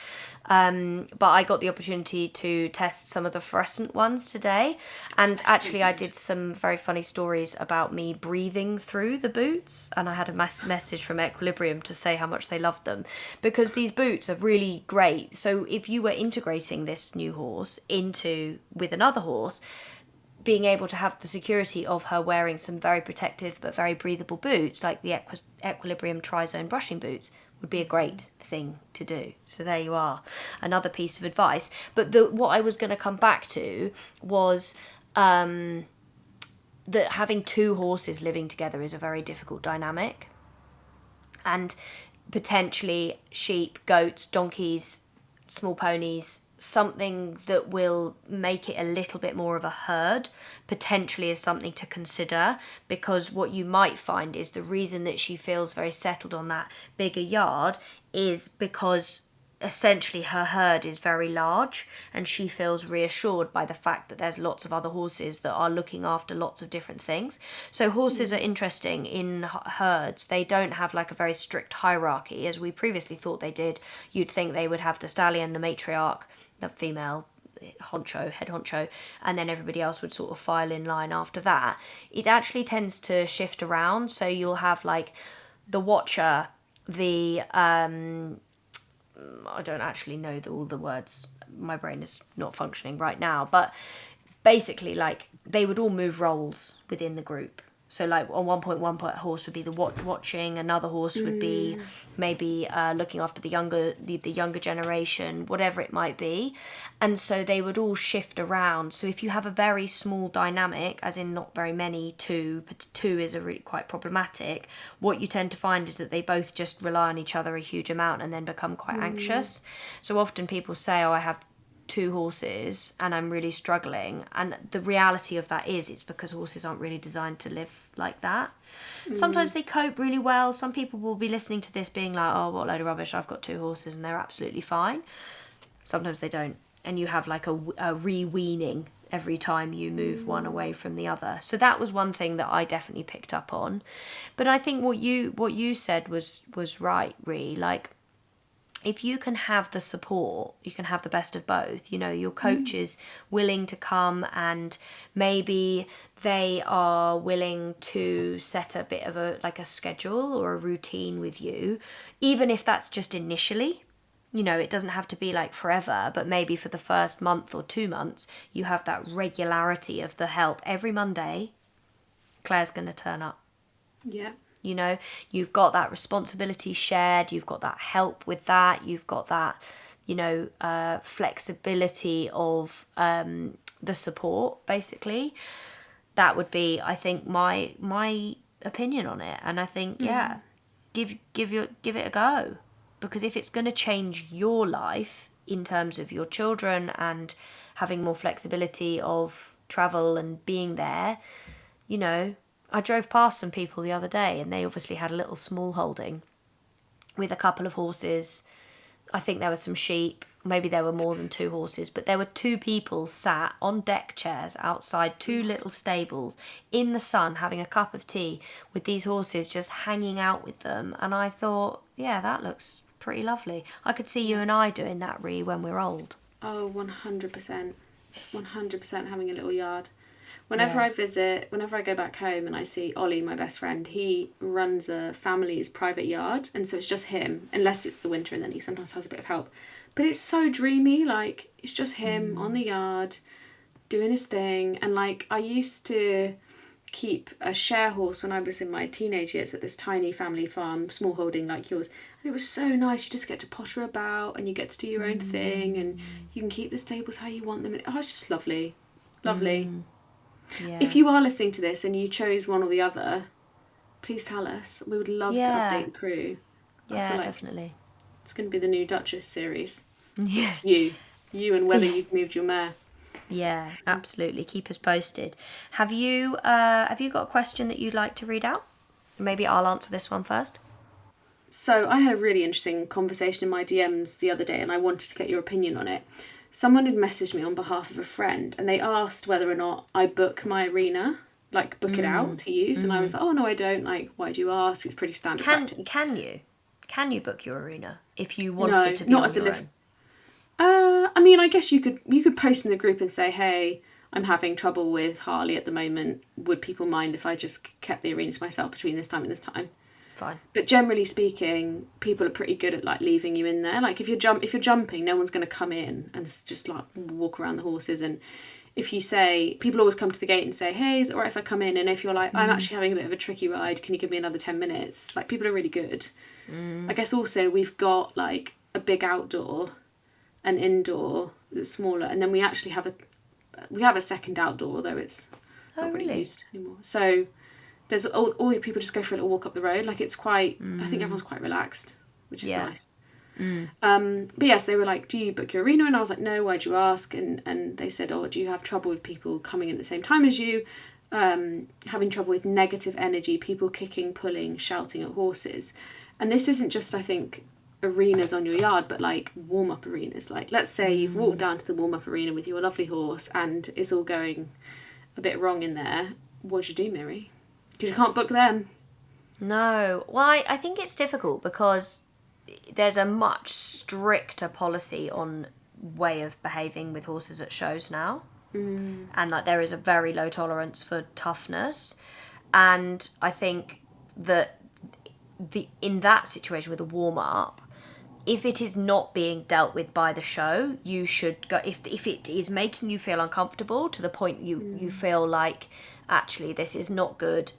but I got the opportunity to test some of the fluorescent ones today, and actually I did some very funny stories about me breathing through the boots, and I had a message from Equilibrium to say how much they loved them, because these boots are really great. So if you were integrating this new horse with another horse, being able to have the security of her wearing some very protective but very breathable boots, like the Equilibrium Tri-Zone brushing boots, would be a great thing to do. So there you are, another piece of advice. But what I was going to come back to was that having two horses living together is a very difficult dynamic. And potentially sheep, goats, donkeys, small ponies, something that will make it a little bit more of a herd potentially is something to consider, because what you might find is the reason that she feels very settled on that bigger yard is because essentially her herd is very large and she feels reassured by the fact that there's lots of other horses that are looking after lots of different things. So horses are interesting in herds. They don't have like a very strict hierarchy as we previously thought they did. You'd think they would have the stallion, the matriarch, the female head honcho, and then everybody else would sort of file in line after that. It actually tends to shift around. So you'll have like the watcher, the I don't actually know all the words. My brain is not functioning right now. But basically, like, they would all move roles within the group. So, like, on one point, a horse would be the watching. Another horse would be maybe looking after the younger generation, whatever it might be. And so they would all shift around. So if you have a very small dynamic, as in not very many, but two is really quite problematic. What you tend to find is that they both just rely on each other a huge amount and then become quite anxious. So often people say, "Oh, I have 2 horses and I'm really struggling," and the reality of that is it's because horses aren't really designed to live like that. Sometimes they cope really well. Some people will be listening to this being like, "Oh, what a load of rubbish, I've got 2 horses," and they're absolutely fine. Sometimes they don't, and you have like a re-weaning every time you move one away from the other. So that was one thing that I definitely picked up on. But I think what you said was right, Rhi. Like, if you can have the support, you can have the best of both. You know, your coach is willing to come, and maybe they are willing to set a bit of a schedule or a routine with you, even if that's just initially. You know, it doesn't have to be like forever, but maybe for the first month or 2 months, you have that regularity of the help. Every Monday, Claire's going to turn up. Yeah. You know, you've got that responsibility shared, you've got that help with that, you've got that, flexibility of the support, basically. That would be, I think, my opinion on it. And I think, give it a go. Because if it's going to change your life in terms of your children and having more flexibility of travel and being there, I drove past some people the other day and they obviously had a little small holding with a couple of horses. I think there were some sheep. Maybe there were more than 2 horses, but there were 2 people sat on deck chairs outside 2 little stables in the sun having a cup of tea with these horses just hanging out with them. And I thought, yeah, that looks pretty lovely. I could see you and I doing that, Rhi, when we're old. Oh, 100%. 100% having a little yard. Whenever I visit, whenever I go back home and I see Ollie, my best friend, he runs a family's private yard, and so it's just him, unless it's the winter, and then he sometimes has a bit of help. But it's so dreamy, like, it's just him on the yard, doing his thing. And, like, I used to keep a share horse when I was in my teenage years at this tiny family farm, small holding like yours. And it was so nice. You just get to potter about and you get to do your own thing, and you can keep the stables how you want them. Oh, it's just lovely. Lovely. Yeah. If you are listening to this and you chose one or the other, please tell us. We would love to update the crew. Yeah, I feel like definitely. It's going to be the new Duchess series. Yeah. It's you and whether you've moved your mare. Yeah, absolutely. Keep us posted. Have you got a question that you'd like to read out? Maybe I'll answer this one first. So I had a really interesting conversation in my DMs the other day, and I wanted to get your opinion on it. Someone had messaged me on behalf of a friend, and they asked whether or not I book my arena, like book it out to use. And I was like, oh no, I don't. Like, why do you ask? It's pretty standard practice. Can you book your arena if you wanted to be not on as your a own? I mean, I guess you could post in the group and say, hey, I'm having trouble with Harley at the moment. Would people mind if I just kept the arena to myself between this time and this time? Fine. But generally speaking, people are pretty good at like leaving you in there. Like if you're jumping, no one's going to come in and just like walk around the horses. And if you say, people always come to the gate and say, hey, is it alright if I come in? And if you're like, I'm actually having a bit of a tricky ride, can you give me another 10 minutes? Like, people are really good. I guess also we've got like a big outdoor, an indoor that's smaller, and then we actually have a second outdoor, although it's not really used anymore. So there's all your people just go for a little walk up the road. Like, it's quite, I think everyone's quite relaxed, which is nice. But yes, they were like, do you book your arena? And I was like, no, why'd you ask? And they said, oh, do you have trouble with people coming in at the same time as you? Having trouble with negative energy, people kicking, pulling, shouting at horses. And this isn't just, I think, arenas on your yard, but like warm-up arenas. Like, let's say you've walked down to the warm-up arena with your lovely horse and it's all going a bit wrong in there. What do you do, Miri? Because you can't book them. No. Well, I think it's difficult because there's a much stricter policy on way of behaving with horses at shows now. And like there is a very low tolerance for toughness. And I think that in that situation with a warm-up, if it is not being dealt with by the show, you should go. If it is making you feel uncomfortable to the point you feel like, actually, this is not good.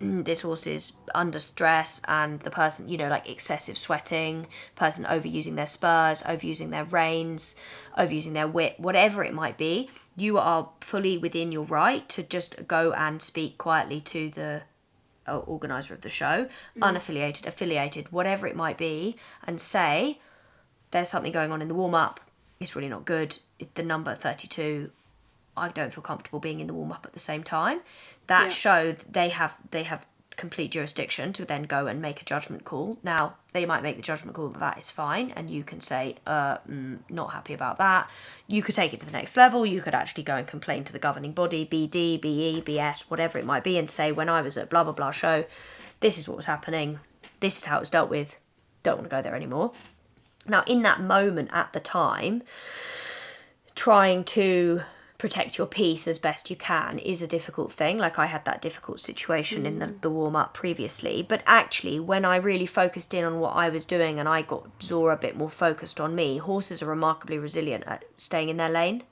This horse is under stress, and the person, like excessive sweating, person overusing their spurs, overusing their reins, overusing their whip, whatever it might be, you are fully within your right to just go and speak quietly to the organizer of the show, unaffiliated, affiliated, whatever it might be, and say, there's something going on in the warm-up, it's really not good, it's the number 32, I don't feel comfortable being in the warm-up at the same time. That show, they have complete jurisdiction to then go and make a judgment call. Now, they might make the judgment call that is fine, and you can say, not happy about that. You could take it to the next level. You could actually go and complain to the governing body, BD, BE, BS, whatever it might be, and say, when I was at blah, blah, blah show, this is what was happening. This is how it was dealt with. Don't want to go there anymore. Now, in that moment at the time, trying to protect your peace as best you can is a difficult thing. Like, I had that difficult situation in the warm-up previously, but actually when I really focused in on what I was doing and I got Zora a bit more focused on me, horses are remarkably resilient at staying in their lane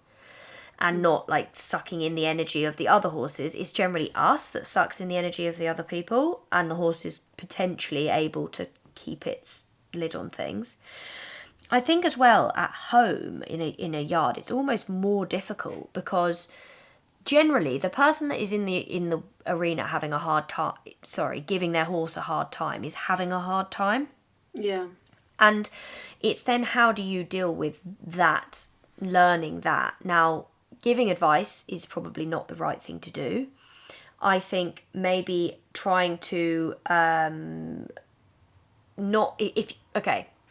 and not like sucking in the energy of the other horses. It's generally us that sucks in the energy of the other people, and the horse is potentially able to keep its lid on things. I think as well at home in a yard, it's almost more difficult because generally the person that is in the arena having a hard time, giving their horse a hard time, is having a hard time. Yeah. And it's then, how do you deal with that, learning that? Now, giving advice is probably not the right thing to do. I think maybe trying to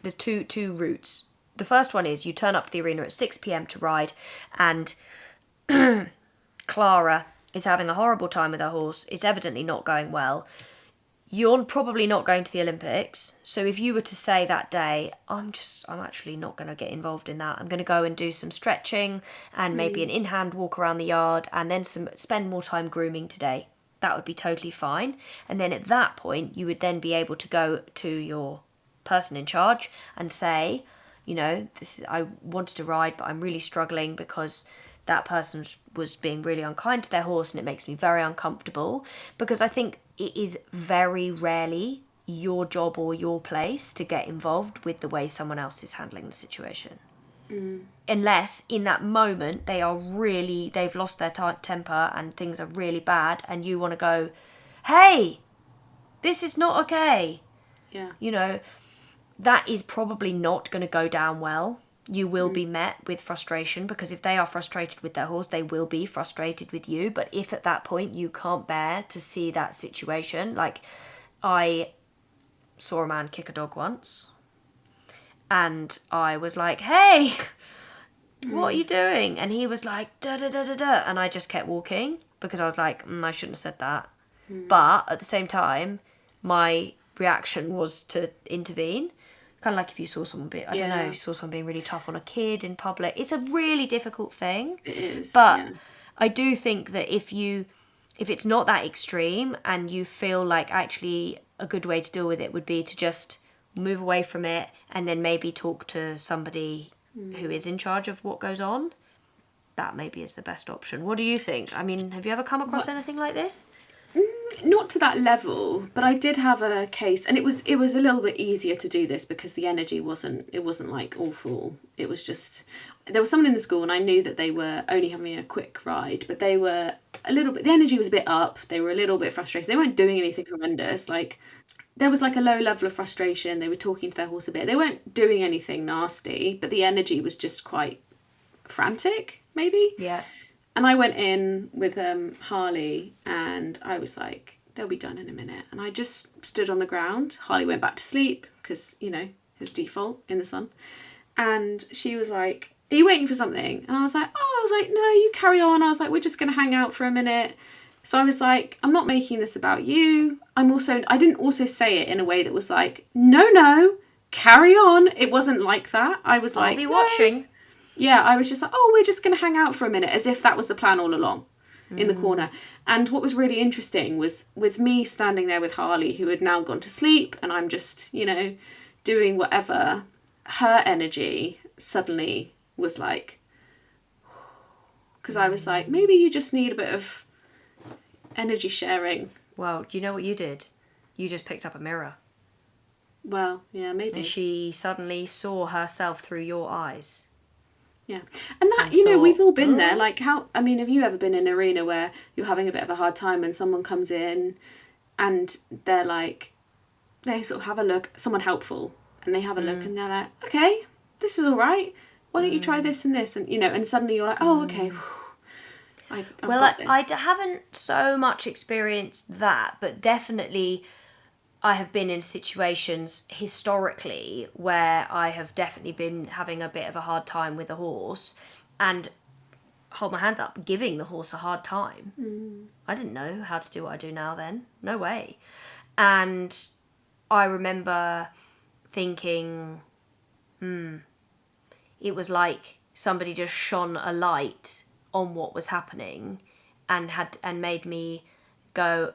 there's two routes. The first one is you turn up to the arena at 6 p.m. to ride, and Clara is having a horrible time with her horse. It's evidently not going well. You're probably not going to the Olympics. So if you were to say that day, I'm actually not going to get involved in that. I'm going to go and do some stretching and maybe an in-hand walk around the yard, and then spend more time grooming today. That would be totally fine. And then at that point, you would then be able to go to your person in charge and say, I wanted to ride, but I'm really struggling because that person was being really unkind to their horse, and it makes me very uncomfortable. Because I think it is very rarely your job or your place to get involved with the way someone else is handling the situation. Unless in that moment they've lost their temper and things are really bad, and you want to go, hey, this is not okay. Yeah. That is probably not going to go down well. You will be met with frustration, because if they are frustrated with their horse, they will be frustrated with you. But if at that point you can't bear to see that situation, like I saw a man kick a dog once, and I was like, hey, what are you doing? And he was like, da da da da da, and I just kept walking because I was like, I shouldn't have said that. But at the same time, my reaction was to intervene. Kind of like if you saw someone you saw someone being really tough on a kid in public. It's a really difficult thing. It is. But I do think that if it's not that extreme and you feel like actually a good way to deal with it would be to just move away from it and then maybe talk to somebody who is in charge of what goes on, that maybe is the best option. What do you think? I mean, have you ever come across anything like this? Not to that level, but I did have a case, and it was a little bit easier to do this because the energy wasn't like awful. It was just, there was someone in the school and I knew that they were only having a quick ride, but they were a little bit, the energy was a bit up. They were a little bit frustrated. They weren't doing anything horrendous. Like, there was like a low level of frustration. They were talking to their horse a bit. They weren't doing anything nasty, but the energy was just quite frantic, maybe. Yeah. And I went in with Harley, and I was like, they'll be done in a minute. And I just stood on the ground. Harley went back to sleep because, his default in the sun. And she was like, are you waiting for something? And I was like, no, you carry on. I was like, we're just going to hang out for a minute. So I was like, I'm not making this about you. I didn't also say it in a way that was like, no, carry on. It wasn't like that. I was like, I'll be watching. Yeah, I was just like, we're just going to hang out for a minute, as if that was the plan all along in the corner. And what was really interesting was with me standing there with Harley, who had now gone to sleep, and I'm just, doing whatever. her energy suddenly was like, because I was like, maybe you just need a bit of energy sharing. Well, do you know what you did? You just picked up a mirror. Well, yeah, maybe. And she suddenly saw herself through your eyes. Yeah. And that, we've all been there. Like, have you ever been in an arena where you're having a bit of a hard time and someone comes in and they're like, they sort of have a look, someone helpful, and they have a look and they're like, okay, this is all right. Why don't you try this and this? And, and suddenly you're like, oh, okay. I've got this. I haven't so much experienced that, but definitely I have been in situations historically where I have definitely been having a bit of a hard time with a horse and hold my hands up, giving the horse a hard time. I didn't know how to do what I do now then. No way. And I remember thinking, it was like somebody just shone a light on what was happening and made me go,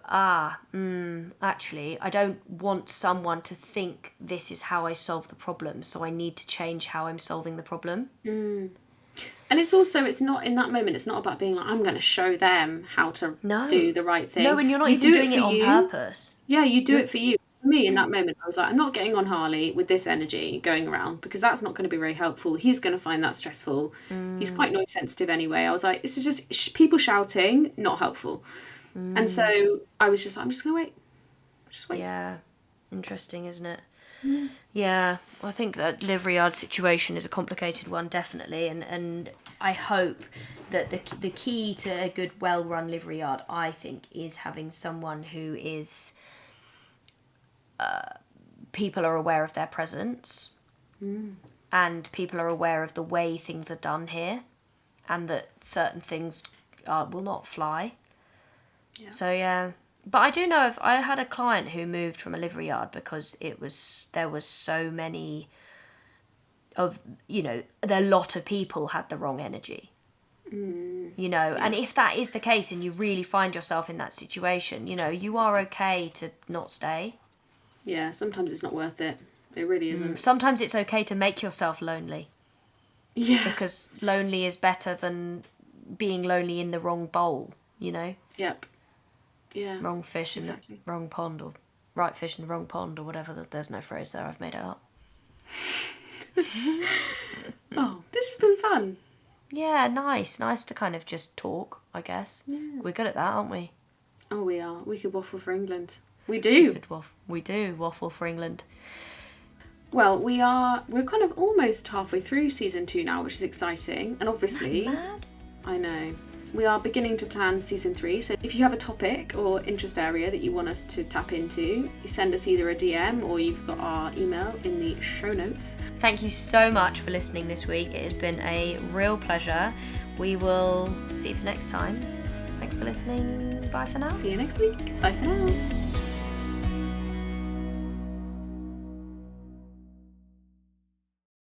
actually, I don't want someone to think this is how I solve the problem, so I need to change how I'm solving the problem. And it's not in that moment, it's not about being like, I'm going to show them how to do the right thing. No, and you're not even doing it on purpose. Yeah, you do it for you. For me, in that moment, I was like, I'm not getting on Harley with this energy going around because that's not going to be very helpful. He's going to find that stressful. He's quite noise sensitive anyway. I was like, this is just people shouting, not helpful. And so I was just like, I'm just going to wait. Just wait. Yeah. Interesting, isn't it? Yeah. Well, I think that livery yard situation is a complicated one, definitely. And I hope that the key to a good, well-run livery yard, I think, is having someone who is... people are aware of their presence and people are aware of the way things are done here and that certain things will not fly. Yeah. So, yeah. But I do know I had a client who moved from a livery yard because there was so many of, a lot of people had the wrong energy. And if that is the case and you really find yourself in that situation, you are okay to not stay. Yeah, sometimes it's not worth it. It really isn't. Sometimes it's okay to make yourself lonely. Yeah. Because lonely is better than being lonely in the wrong bowl, Yep. Yeah. Wrong fish in the wrong pond, or right fish in the wrong pond, or whatever. There's no phrase there, I've made it up. Oh, this has been fun. Yeah, nice. Nice to kind of just talk, I guess. Yeah. We're good at that, aren't we? Oh, we are. We could waffle for England. We do. We do waffle for England. Well, we're kind of almost halfway through season 2 now, which is exciting. And obviously, mad? I know. We are beginning to plan season 3. So if you have a topic or interest area that you want us to tap into, you send us either a DM or you've got our email in the show notes. Thank you so much for listening this week. It has been a real pleasure. We will see you for next time. Thanks for listening. Bye for now. See you next week. Bye for now.